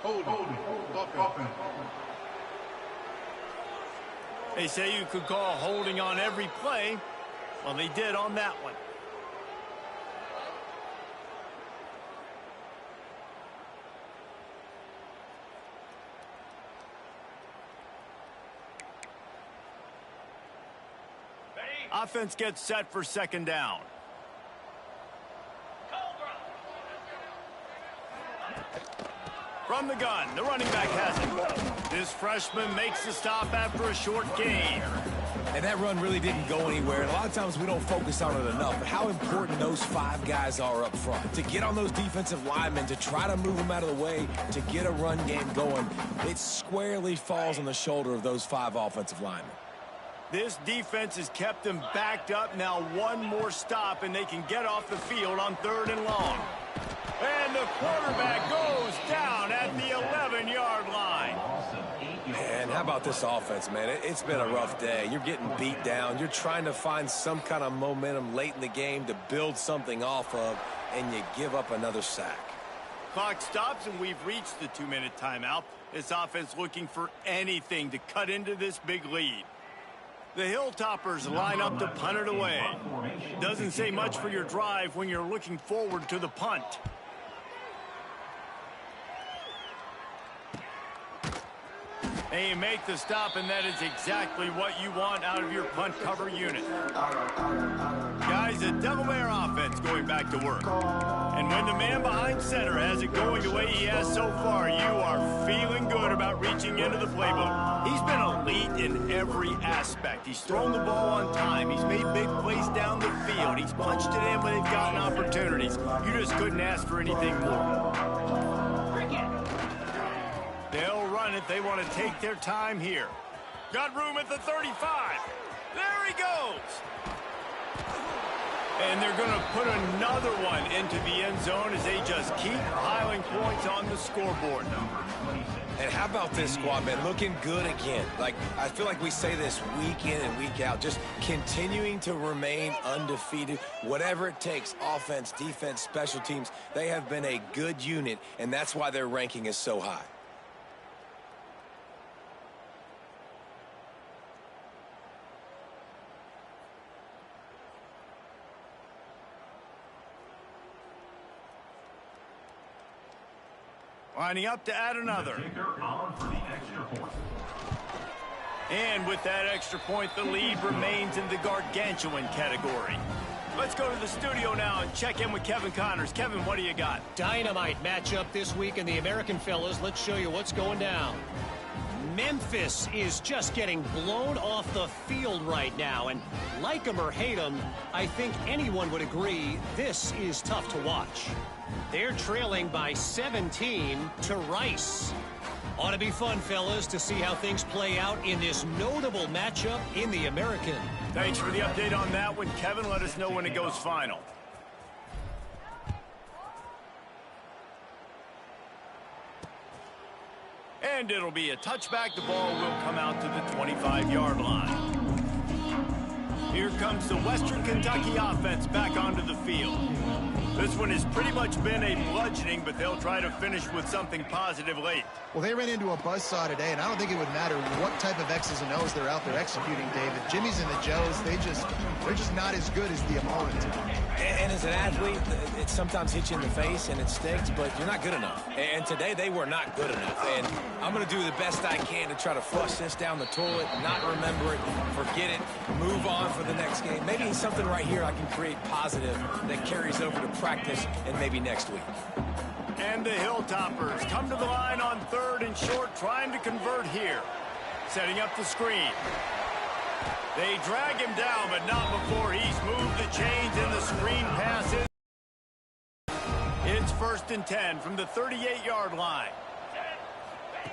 Hold. They say you could call holding on every play. Well, they did on that one. Offense gets set for second down. From the gun, the running back has it. This freshman makes the stop after a short gain. And that run really didn't go anywhere. And a lot of times we don't focus on it enough. But how important those 5 guys are up front. To get on those defensive linemen, to try to move them out of the way, to get a run game going, it squarely falls on the shoulder of those 5 offensive linemen. This defense has kept them backed up. Now one more stop, and they can get off the field on 3rd and long. And the quarterback goes down at the 11-yard line. And how about this offense, man? It's been a rough day. You're getting beat down. You're trying to find some kind of momentum late in the game to build something off of, and you give up another sack. Clock stops, and we've reached the 2-minute timeout. This offense looking for anything to cut into this big lead. The Hilltoppers line up to punt it away. Doesn't say much for your drive when you're looking forward to the punt. And you make the stop, and that is exactly what you want out of your punt cover unit. Guys, the Delaware offense going back to work. And when the man behind center has it going the way he has so far, you are feeling good about reaching into the playbook. He's been elite in every aspect. He's thrown the ball on time. He's made big plays down the field. He's punched it in when they've gotten opportunities. You just couldn't ask for anything more. They'll run it. They want to take their time here. Got room at the 35. There he goes. And they're going to put another one into the end zone as they just keep piling points on the scoreboard. And how about this squad, man? Looking good again. Like, I feel like we say this week in and week out, just continuing to remain undefeated. Whatever it takes, offense, defense, special teams, they have been a good unit, and that's why their ranking is so high. Lining up to add another. And with that extra point, the lead remains in the gargantuan category. Let's go to the studio now and check in with Kevin Connors. Kevin, what do you got? Dynamite matchup this week in the American, fellas. Let's show you what's going down. Memphis is just getting blown off the field right now. And like them or hate them, I think anyone would agree this is tough to watch. They're trailing by 17 to Rice. Ought to be fun, fellas, to see how things play out in this notable matchup in the American. Thanks for the update on that one, Kevin. Let us know when it goes final. And it'll be a touchback. The ball will come out to the 25-yard line. Here comes the Western Kentucky offense back onto the field. This one has pretty much been a bludgeoning, but they'll try to finish with something positive late. Well, they ran into a buzzsaw today, and I don't think it would matter what type of X's and O's they're out there executing, David. Jimmy's and the Joes, they're just not as good as the opponent. And as an athlete, it sometimes hits you in the face and it stinks, but you're not good enough. And today they were not good enough. And I'm going to do the best I can to try to flush this down the toilet, not remember it, forget it, move on for the next game. Maybe something right here I can create positive that carries over to practice and maybe next week. And the Hilltoppers come to the line on 3rd and short, trying to convert here. Setting up the screen. They drag him down, but not before he's moved the chains and the screen passes. It's 1st and 10 from the 38-yard line.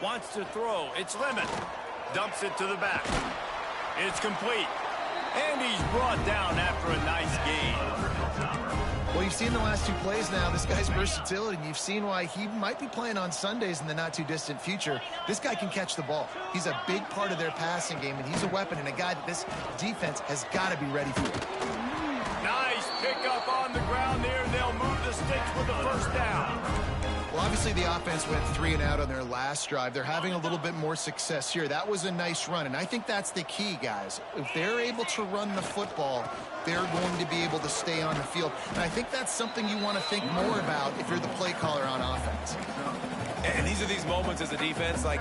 Wants to throw. It's Lemon. Dumps it to the back. It's complete. And he's brought down after a nice gain. Well, you've seen the last 2 plays now, this guy's versatility, and you've seen why he might be playing on Sundays in the not-too-distant future. This guy can catch the ball. He's a big part of their passing game, and he's a weapon and a guy that this defense has got to be ready for. Nice pickup on the ground there. They'll move the sticks with the 1st down. Well, obviously the offense went 3 and out on their last drive. They're having a little bit more success here. That was a nice run, and I think that's the key, guys. If they're able to run the football, they're going to be able to stay on the field. And I think that's something you want to think more about if you're the play caller on offense. And these are these moments as a defense, like,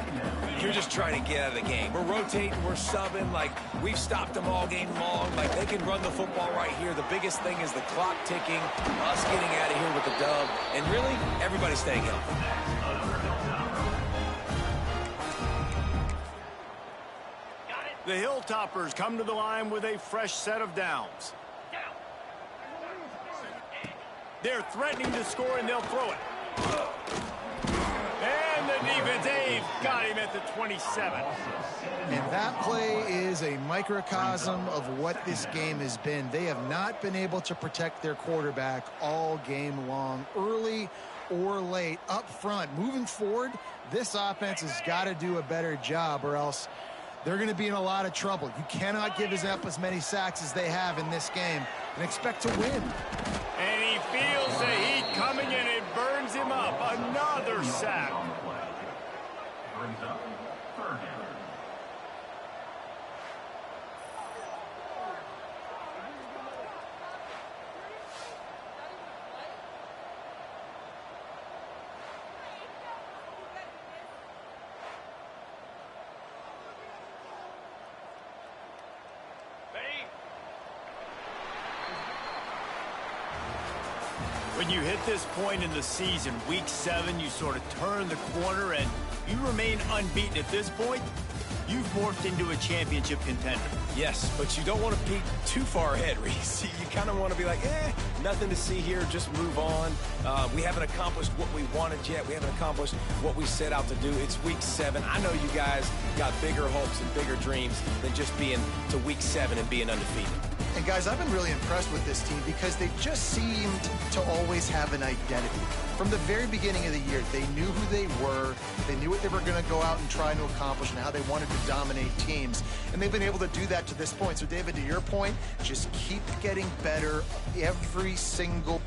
you're just trying to get out of the game. We're rotating, we're subbing, like, we've stopped them all game long. Like, they can run the football right here. The biggest thing is the clock ticking, us getting out of here with the dub, and really, everybody staying healthy. The Hilltoppers come to the line with a fresh set of downs. They're threatening to score, and they'll throw it. And the defense, they've got him at the 27. And that play is a microcosm of what this game has been. They have not been able to protect their quarterback all game long, early or late, up front. Moving forward, this offense has got to do a better job, or else they're going to be in a lot of trouble. You cannot give up as many sacks as they have in this game and expect to win. And he feels the heat coming, and it burns him up. Another sack. Brings up third down. When you hit this point in the season, week 7, you sort of turn the corner and you remain unbeaten. At this point, you've morphed into a championship contender. Yes, but you don't want to peek too far ahead, Reese. You kind of want to be like, nothing to see here, just move on. We haven't accomplished what we wanted yet. We haven't accomplished what we set out to do. It's week 7. I know you guys got bigger hopes and bigger dreams than just being to week 7 and being undefeated. And guys, I've been really impressed with this team because they've just seemed to always have an identity. From the very beginning of the year, they knew who they were, they knew what they were going to go out and try to accomplish and how they wanted to dominate teams. And they've been able to do that to this point. So David, to your point, just keep getting better every single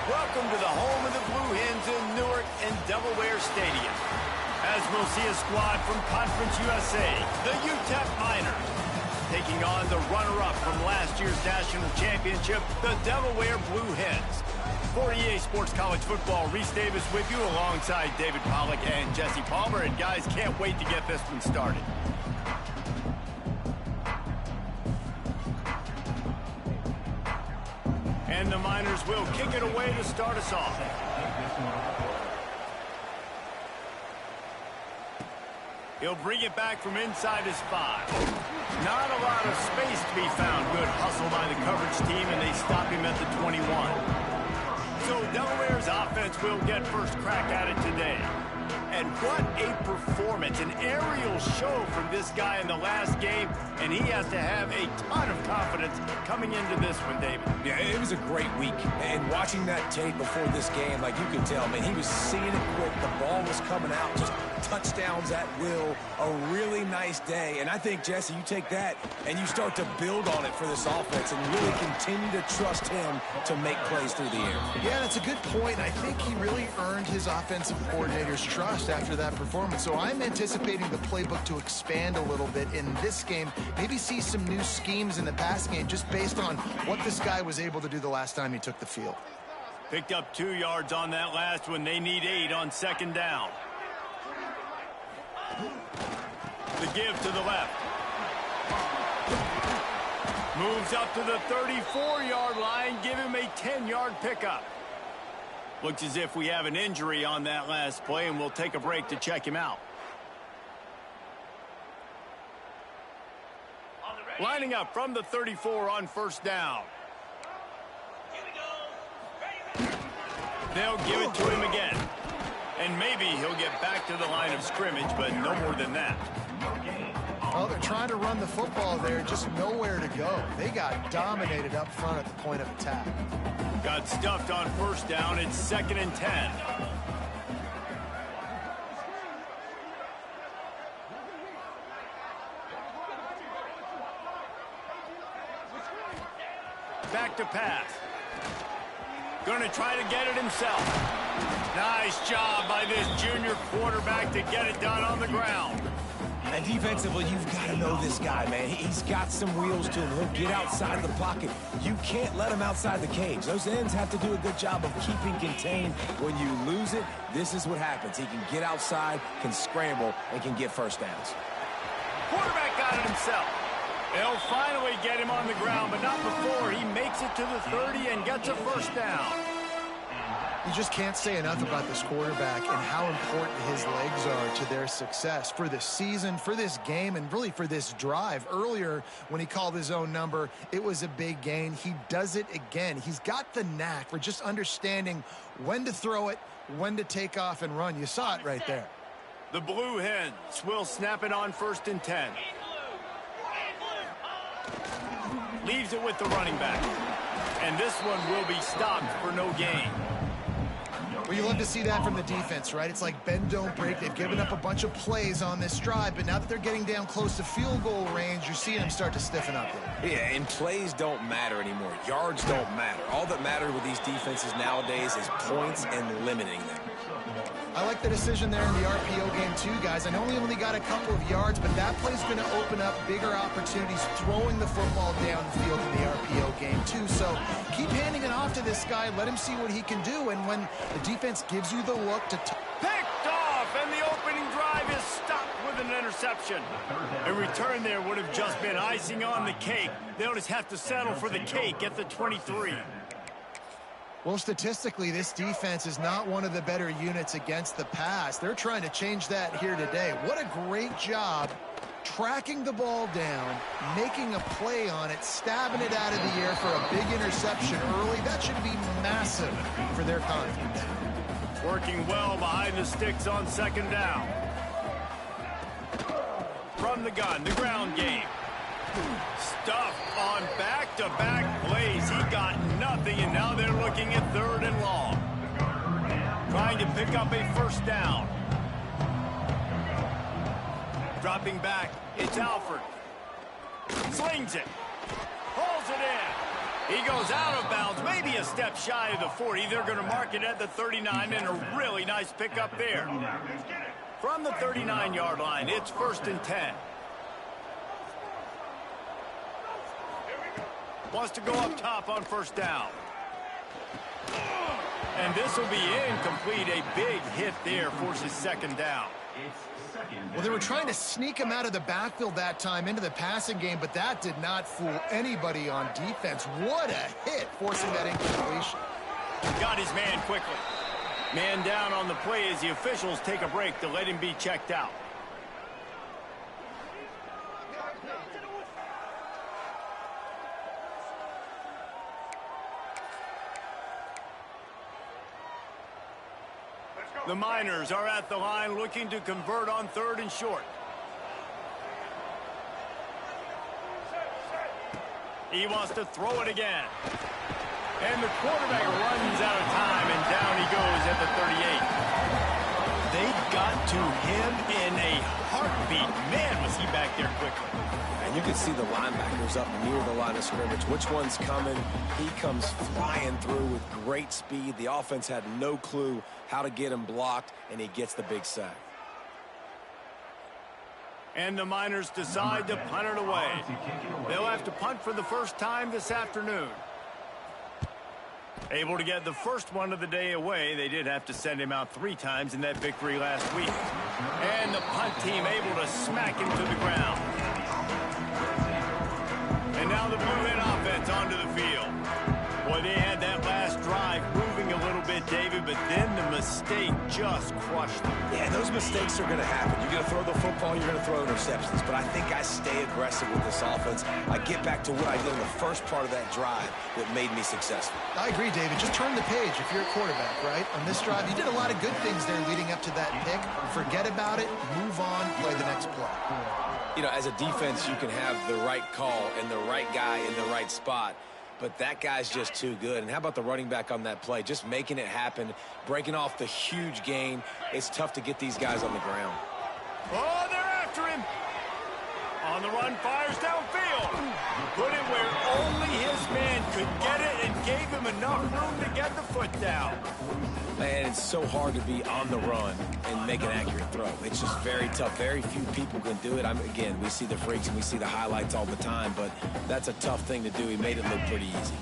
Welcome to the home of the Blue Hens in Newark and Delaware Stadium. As we'll see a squad from Conference USA, the UTEP Miners, taking on the runner-up from last year's national championship, the Delaware Blue Hens. For EA Sports College Football, Reese Davis with you alongside David Pollack and Jesse Palmer. And guys, can't wait to get this one started. And the Miners will kick it away to start us off. He'll bring it back from inside his 5. Not a lot of space to be found. Good hustle by the coverage team, and they stop him at the 21. So Delaware's offense will get first crack at it today. And what a performance, an aerial show from this guy in the last game, and he has to have a ton of confidence coming into this one, David. Yeah, it was a great week, and watching that tape before this game, like you could tell, man, he was seeing it quick, the ball was coming out, just touchdowns at will, a really nice day. And I think, Jesse, you take that and you start to build on it for this offense and really continue to trust him to make plays through the air. Yeah, that's a good point. I think he really earned his offensive coordinator's trust after that performance. So I'm anticipating the playbook to expand a little bit in this game. Maybe see some new schemes in the pass game just based on what this guy was able to do the last time he took the field. Picked up 2 yards on that last one. They need 8 on second down. The give to the left. Moves up to the 34-yard line. Give him a 10-yard pickup. Looks as if we have an injury on that last play, and we'll take a break to check him out. Lining up from the 34 on first down. They'll give it to him again. And maybe he'll get back to the line of scrimmage, but no more than that. Oh, they're trying to run the football there, just nowhere to go. They got dominated up front at the point of attack. Got stuffed on first down. It's 2nd and 10. Back to pass. Going to try to get it himself. Nice job by this junior quarterback to get it done on the ground. And defensively, you've got to know this guy, man. He's got some wheels to him. He'll get outside the pocket. You can't let him outside the cage. Those ends have to do a good job of keeping contained. When you lose it, this is what happens. He can get outside, can scramble, and can get first downs. Quarterback got it himself. They'll finally get him on the ground, but not before he makes it to the 30 and gets a first down. You just can't say enough about this quarterback and how important his legs are to their success for this season, for this game, and really for this drive. Earlier, when he called his own number, it was a big gain. He does it again. He's got the knack for just understanding when to throw it, when to take off and run. You saw it right there. The Blue Hens will snap it on 1st and 10. Leaves it with the running back. And this one will be stopped for no gain. Well, you love to see that from the defense, right? It's like bend, don't break. They've given up a bunch of plays on this drive, but now that they're getting down close to field goal range, you're seeing them start to stiffen up there. Yeah, and plays don't matter anymore. Yards don't matter. All that matters with these defenses nowadays is points and limiting them. I like the decision there in the RPO game too, guys. I know he only got a couple of yards, but that play's going to open up bigger opportunities throwing the football down the field in the RPO game too. So keep handing it off to this guy. Let him see what he can do. And when the defense gives you the look to... Picked off, and the opening drive is stopped with an interception. A return there would have just been icing on the cake. They'll just have to settle for the cake at the 23. Well, statistically, this defense is not one of the better units against the pass. They're trying to change that here today. What a great job tracking the ball down, making a play on it, stabbing it out of the air for a big interception early. That should be massive for their confidence. Working well behind the sticks on second down. From the gun, the ground game. Stuffed on back-to-back plays. He got nothing, and now they're looking at 3rd and long. Trying to pick up a first down. Dropping back, it's Alford. Slings it. Pulls it in. He goes out of bounds, maybe a step shy of the 40. They're going to mark it at the 39, and a really nice pickup there. From the 39-yard line, it's 1st and 10. Wants to go up top on 1st down. And this will be incomplete. A big hit there forces 2nd down. Well, they were trying to sneak him out of the backfield that time into the passing game, but that did not fool anybody on defense. What a hit, forcing that incompletion. Got his man quickly. Man down on the play as the officials take a break to let him be checked out. The Miners are at the line looking to convert on 3rd and short. He wants to throw it again. And the quarterback runs out of time, and down he goes at the 38. They got to him in a heartbeat. Man, was he back there quickly. And you can see the linebackers up near the line of scrimmage. Which one's coming? He comes flying through with great speed. The offense had no clue how to get him blocked, and he gets the big sack. And the Miners decide to punt it away. They'll have to punt for the first time this afternoon. Able to get the first one of the day away. They did have to send him out 3 times in that victory last week. And the punt team able to smack him to the ground. And now the Blue Hen offense onto the field. Boy, they had that last drive moving a little bit, David, but then the mistake just crushed them. Yeah, those mistakes are going to happen. You're going to throw the football, you're going to throw interceptions. But I think I stay aggressive with this offense. I get back to what I did in the first part of that drive that made me successful. I agree, David. Just turn the page if you're a quarterback, right? On this drive, you did a lot of good things there leading up to that pick. Forget about it, move on, play the next play. You know, as a defense, you can have the right call and the right guy in the right spot. But that guy's just too good. And how about the running back on that play? Just making it happen, breaking off the huge gain. It's tough to get these guys on the ground. Oh, they're after him. On the run, fires downfield. Put it where only his man could get it and gave him enough room to get the foot down. Man, it's so hard to be on the run and make an accurate throw. It's just very tough. Very few people can do it. Again, we see the freaks and we see the highlights all the time, but that's a tough thing to do. He made it look pretty easy.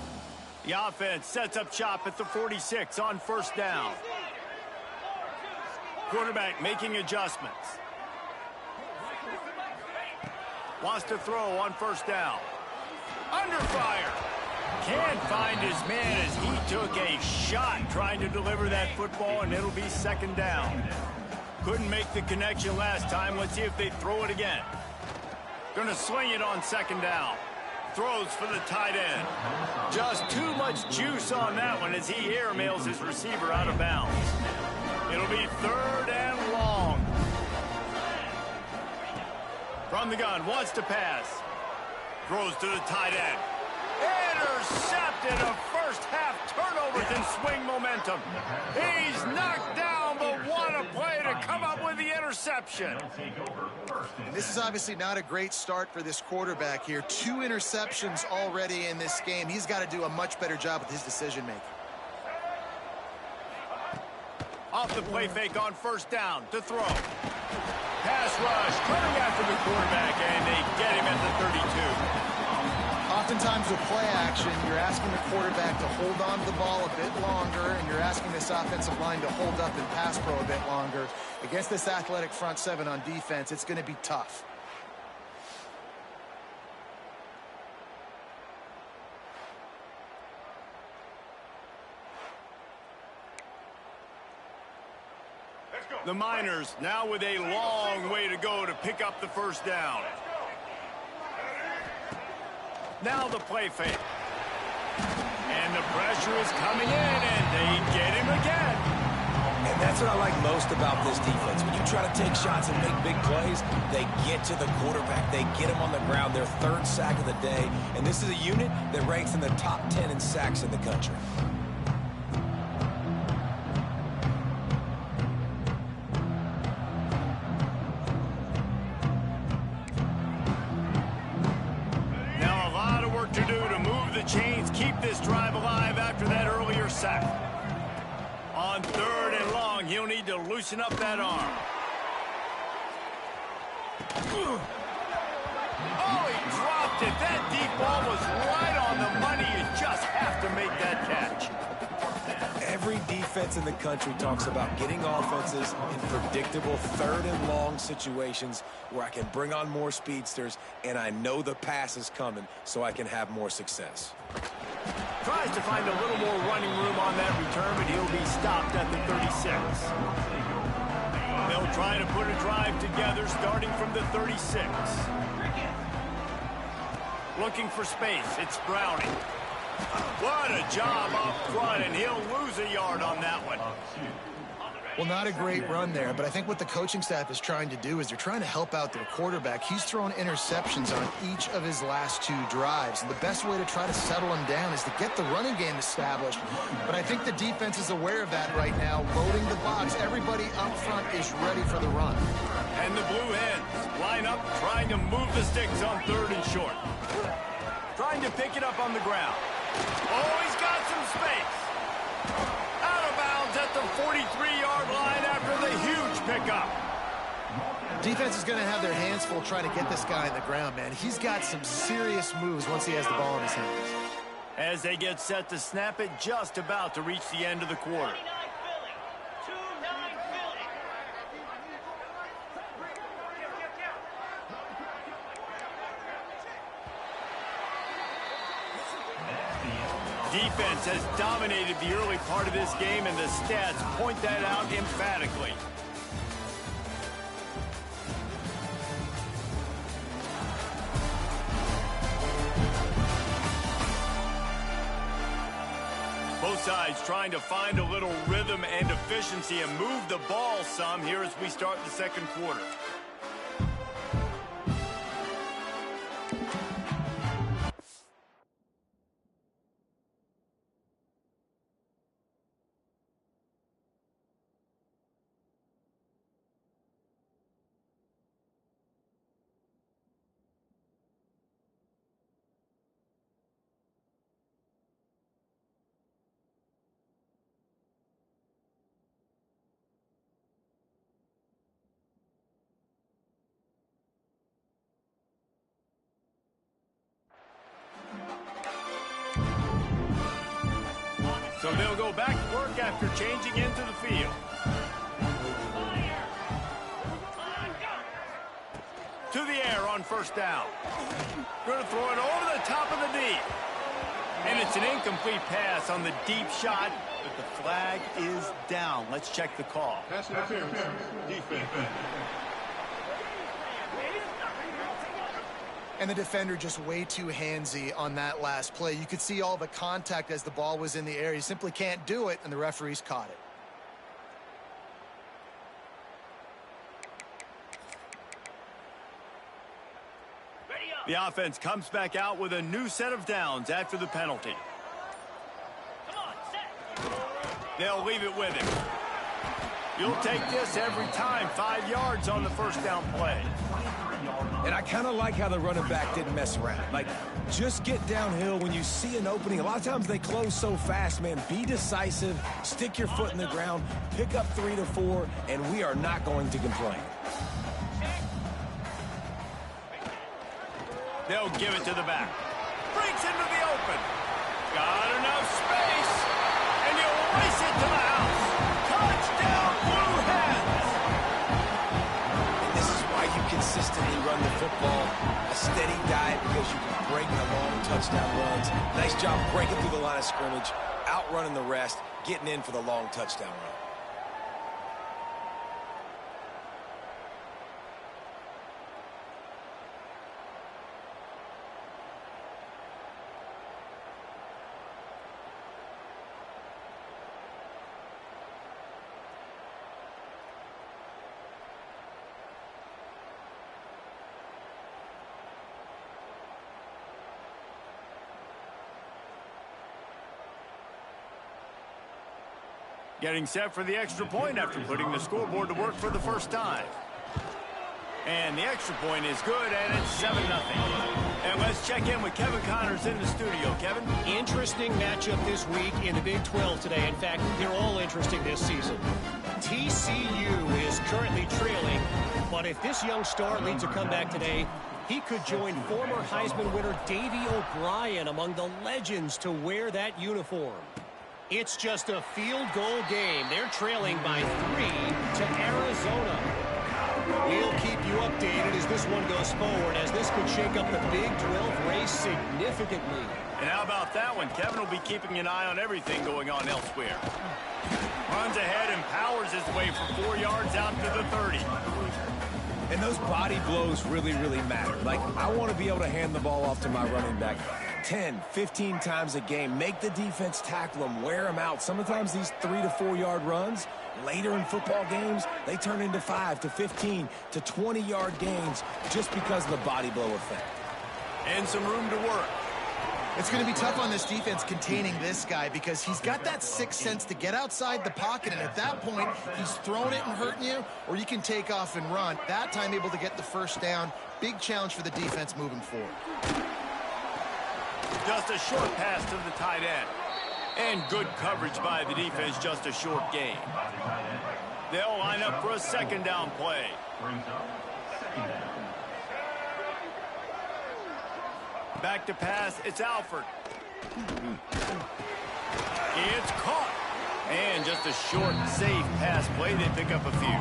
The offense sets up shop at the 46 on 1st down. Quarterback making adjustments. Wants to throw on 1st down. Under fire. Can't find his man as he took a shot trying to deliver that football, and it'll be 2nd down. Couldn't make the connection last time. Let's see if they throw it again. Gonna sling it on 2nd down. Throws for the tight end. Just too much juice on that one as he airmails his receiver out of bounds. It'll be 3rd and long. From the gun, wants to pass. Throws to the tight end. Intercepted. A first-half turnover can swing momentum. He's knocked down, but what a play to come up with the interception. This is obviously not a great start for this quarterback here. 2 interceptions already in this game. He's got to do a much better job with his decision-making. Off the play fake on 1st down to throw. Pass rush coming after the quarterback, and they get him at the 32. Oftentimes with play action, you're asking the quarterback to hold on to the ball a bit longer, and you're asking this offensive line to hold up and pass pro a bit longer. Against this athletic front 7 on defense, it's going to be tough. The Miners now with a long way to go to pick up the 1st down. Now the play fake. And the pressure is coming in, and they get him again. And that's what I like most about this defense. When you try to take shots and make big plays, they get to the quarterback. They get him on the ground. Their 3rd sack of the day. And this is a unit that ranks in the top 10 in sacks in the country. Now a lot of work to do to move the chains, keep this drive alive after that earlier sack. On 3rd and long, he'll need to loosen up that arm. Oh, he dropped it. That deep ball was right on the money. You just have to make that catch. Every defense in the country talks about getting offenses in predictable 3rd and long situations where I can bring on more speedsters and I know the pass is coming so I can have more success. Tries to find a little more running room on that return, but he'll be stopped at the 36. They'll try to put a drive together starting from the 36. Looking for space. It's Browning. What a job up front, and he'll lose a yard on that one. Well, not a great run there, but I think what the coaching staff is trying to do is they're trying to help out their quarterback. He's thrown interceptions on each of his last 2 drives, and the best way to try to settle him down is to get the running game established. But I think the defense is aware of that right now, loading the box. Everybody up front is ready for the run. And the Blue Hens line up, trying to move the sticks on 3rd and short. Trying to pick it up on the ground. Oh, he's got some space. Out of bounds at the 43-yard line after the huge pickup. Defense is going to have their hands full trying to get this guy on the ground, man. He's got some serious moves once he has the ball in his hands. As they get set to snap it, just about to reach the end of the quarter. Defense has dominated the early part of this game, and the stats point that out emphatically. Both sides trying to find a little rhythm and efficiency and move the ball some here as we start the second quarter. So they'll go back to work after changing into the field. To the air on 1st down. Going to throw it over the top of the knee. And it's an incomplete pass on the deep shot, but the flag is down. Let's check the call. Pass interference. Defense. And the defender just way too handsy on that last play. You could see all the contact as the ball was in the air. You simply can't do it, and the referees caught it. The offense comes back out with a new set of downs after the penalty. They'll leave it with him. You'll take this every time. 5 yards on the 1st down play. And I kind of like how the running back didn't mess around. Like, just get downhill when you see an opening. A lot of times they close so fast, man. Be decisive, stick your foot in the ground, pick up 3 to 4, and we are not going to complain. They'll give it to the back. Breaks into the open. Got enough space. And he'll race it to the house. Touchdown, Blue Hens! This is why you consistently run the football. A steady diet because you can break the long touchdown runs. Nice job breaking through the line of scrimmage, outrunning the rest, getting in for the long touchdown run. Getting set for the extra point after putting the scoreboard to work for the first time. And the extra point is good, and it's 7-0. And let's check in with Kevin Connors in the studio. Kevin? Interesting matchup this week in the Big 12 today. In fact, they're all interesting this season. TCU is currently trailing, but if this young star leads a comeback today, he could join former Heisman winner Davey O'Brien among the legends to wear that uniform. It's just a field goal game. They're trailing by 3 to Arizona. We'll keep you updated as this one goes forward, as this could shake up the Big 12 race significantly. And how about that one? Kevin will be keeping an eye on everything going on elsewhere. Runs ahead and powers his way for 4 yards out to the 30. And those body blows really, really matter. Like, I want to be able to hand the ball off to my running back 10, 15 times a game. Make the defense tackle them, wear them out. Sometimes these 3 to 4 yard runs, later in football games, they turn into 5 to 15 to 20 yard gains just because of the body blow effect. And some room to work. It's going to be tough on this defense containing this guy because he's got that sixth sense to get outside the pocket, and at that point, he's throwing it and hurting you, or you can take off and run. That time able to get the first down. Big challenge for the defense moving forward. Just a short pass to the tight end. And good coverage by the defense, just a short gain. They'll line up for a second down play. Back to pass, it's Alford. It's caught. And just a short, safe pass play. They pick up a few.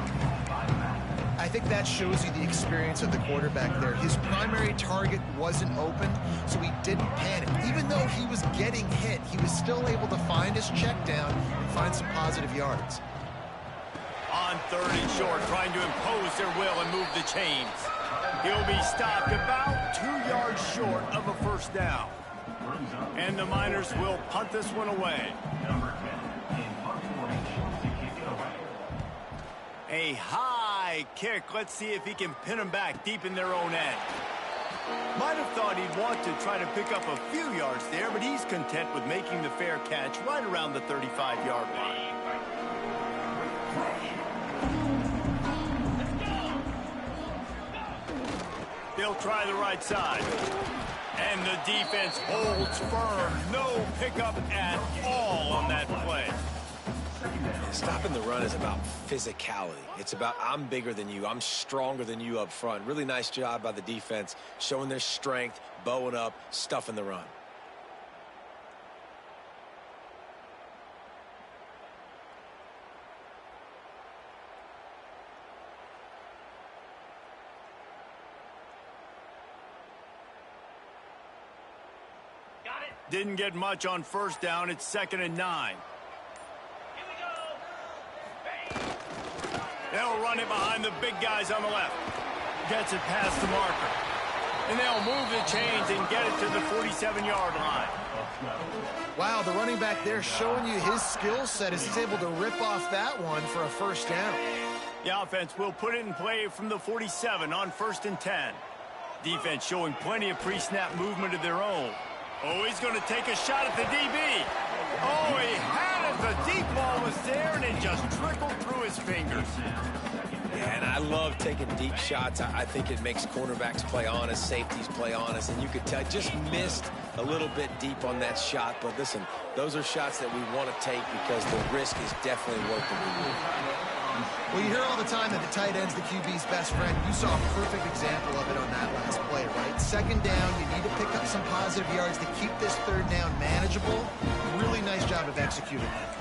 I think that shows you the experience of the quarterback there. His primary target wasn't open, so he didn't panic. Even though he was getting hit, he was still able to find his check down and find some positive yards. On 3rd and short, trying to impose their will and move the chains. He'll be stopped about 2 yards short of a first down. And the Miners will punt this one away. A high kick. Let's see if he can pin them back deep in their own end. Might have thought he'd want to try to pick up a few yards there, but he's content with making the fair catch right around the 35-yard line. They'll try the right side. And the defense holds firm. No pickup at all on that play. Stopping the run is about physicality. It's about I'm bigger than you. I'm stronger than you up front. Really nice job by the defense, showing their strength, bowing up, stuffing the run. Didn't get much on first down. It's 2nd and 9. They'll run it behind the big guys on the left. Gets it past the marker. And they'll move the chains and get it to the 47-yard line. Wow, the running back there showing you his skill set as he's able to rip off that one for a first down. The offense will put it in play from the 47 on 1st and 10. Defense showing plenty of pre-snap movement of their own. Oh, he's going to take a shot at the DB. Oh, he had it. The deep ball was there, and it just trickled through his fingers. Yeah, and I love taking deep shots. I think it makes cornerbacks play honest, safeties play honest, and you could tell just missed a little bit deep on that shot. But listen, those are shots that we want to take because the risk is definitely worth the reward. Well, you hear all the time that the tight end's the QB's best friend. You saw a perfect example of it on that last play, right? 2nd down, you need to pick up some positive yards to keep this 3rd down manageable. Really nice job of executing that.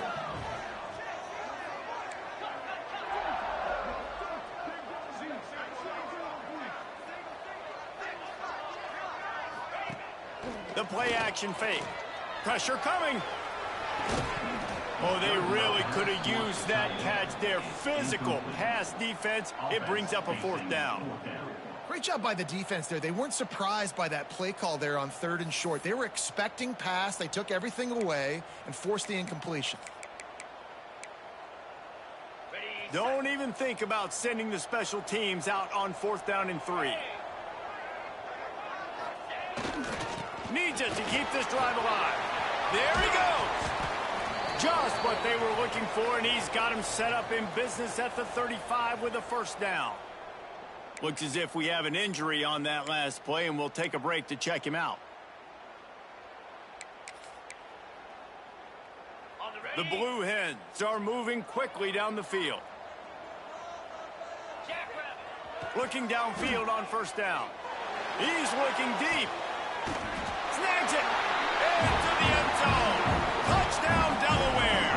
The play action fake. Pressure coming. Oh, they really could have used that catch there. Physical pass defense. It brings up a 4th down. Great job by the defense there. They weren't surprised by that play call there on 3rd and short. They were expecting pass. They took everything away and forced the incompletion. Don't even think about sending the special teams out on 4th down and 3. Needs it to keep this drive alive. There he goes. Just what they were looking for, and he's got him set up in business at the 35 with a first down. Looks as if we have an injury on that last play, and we'll take a break to check him out. The Blue Hens are moving quickly down the field. Looking downfield on first down. He's looking deep. Snags it. Into the end zone. Touchdown, Delaware.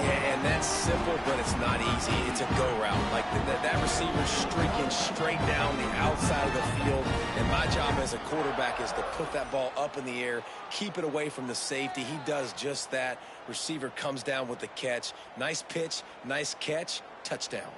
Yeah, and that's simple, but it's not easy. It's a go route. Like that receiver's streaking straight down the outside of the field. And my job as a quarterback is to put that ball up in the air, keep it away from the safety. He does just that. Receiver comes down with the catch. Nice pitch, nice catch, touchdown.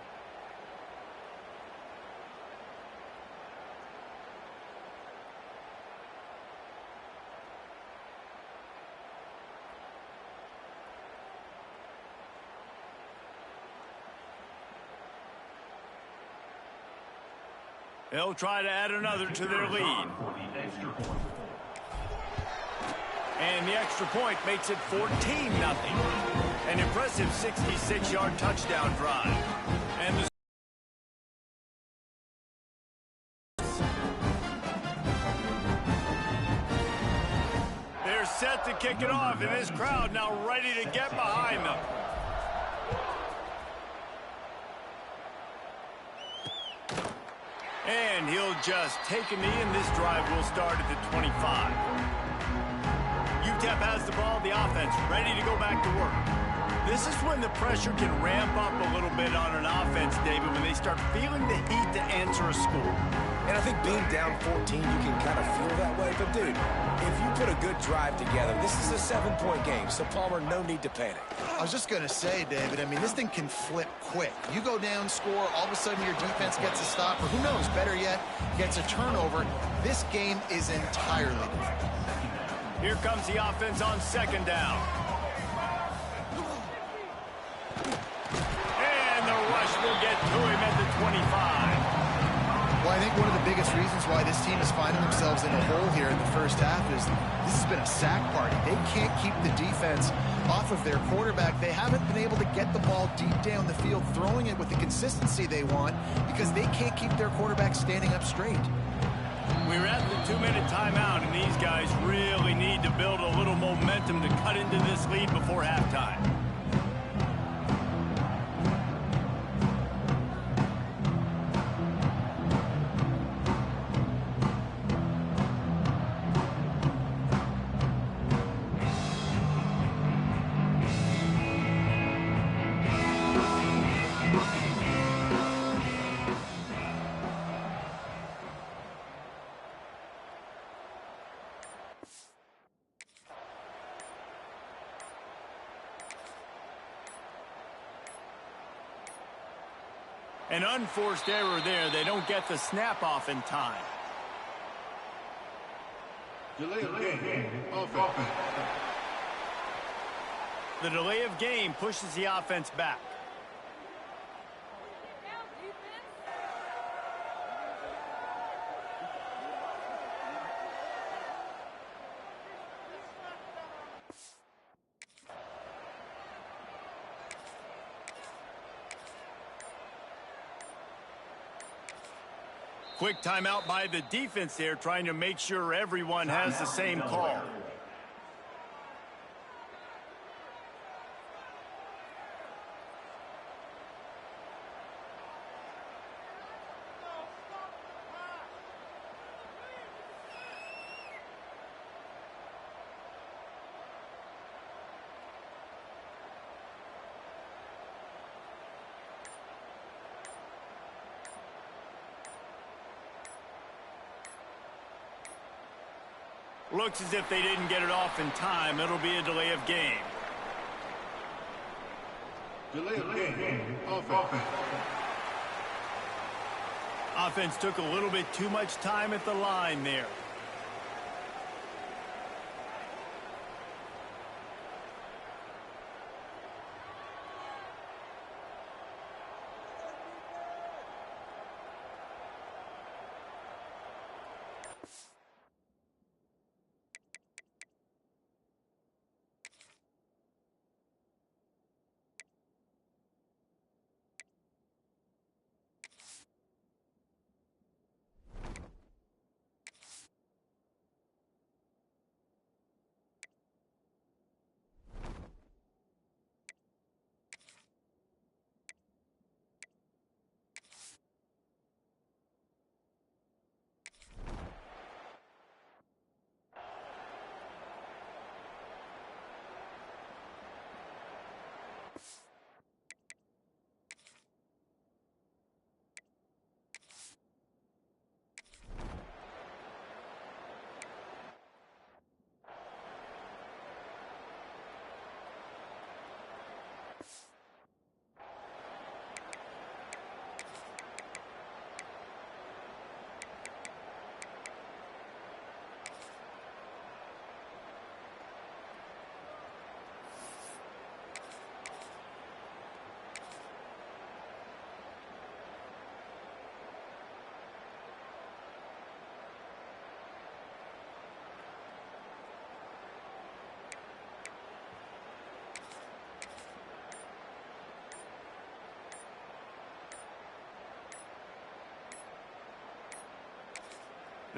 They'll try to add another to their lead. And the extra point makes it 14-0. An impressive 66-yard touchdown drive. And the they're set to kick it off, and this crowd now ready to get behind them. And he'll just take a knee, and this drive will start at the 25. UTEP has the ball, the offense ready to go back to work. This is when the pressure can ramp up a little bit on an offense, David, when they start feeling the heat to answer a score. And I think being down 14, you can kind of feel that way. But, dude, if you put a good drive together, this is a 7-point game. So, Palmer, no need to panic. I was just going to say, David, I mean, this thing can flip quick. You go down, score, all of a sudden your defense gets a stop, or who knows, better yet, gets a turnover. This game is entirely different. Here comes the offense on second down. And the rush will get to him at the 25. Well, I think one of the biggest reasons why this team is finding themselves in a hole here in the first half is this has been a sack party. They can't keep the defense off of their quarterback. They haven't been able to get the ball deep down the field, throwing it with the consistency they want because they can't keep their quarterback standing up straight. We're at the 2-minute timeout, and these guys really need to build a little momentum to cut into this lead before halftime. An unforced error there. They don't get the snap off in time. Delay of game. Offense. The delay of game pushes the offense back. Quick timeout by the defense there, trying to make sure everyone has the same call. Looks as if they didn't get it off in time. It'll be a delay of game. Delay of game. Offense. Offense took a little bit too much time at the line there.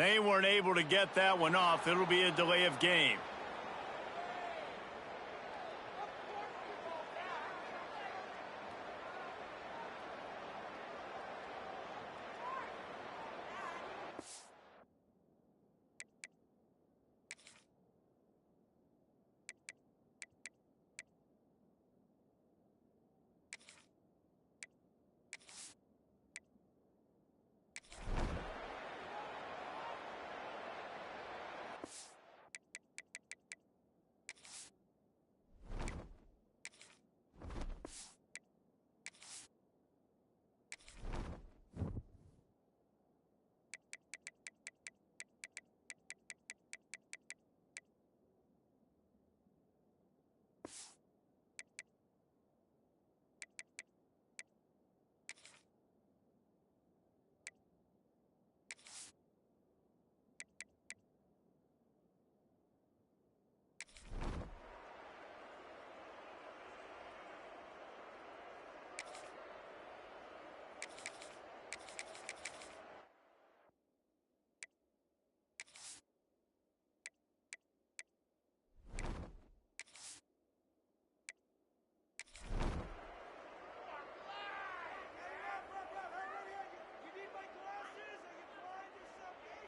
They weren't able to get that one off. It'll be a delay of game. You need my glasses? Are you blind or something?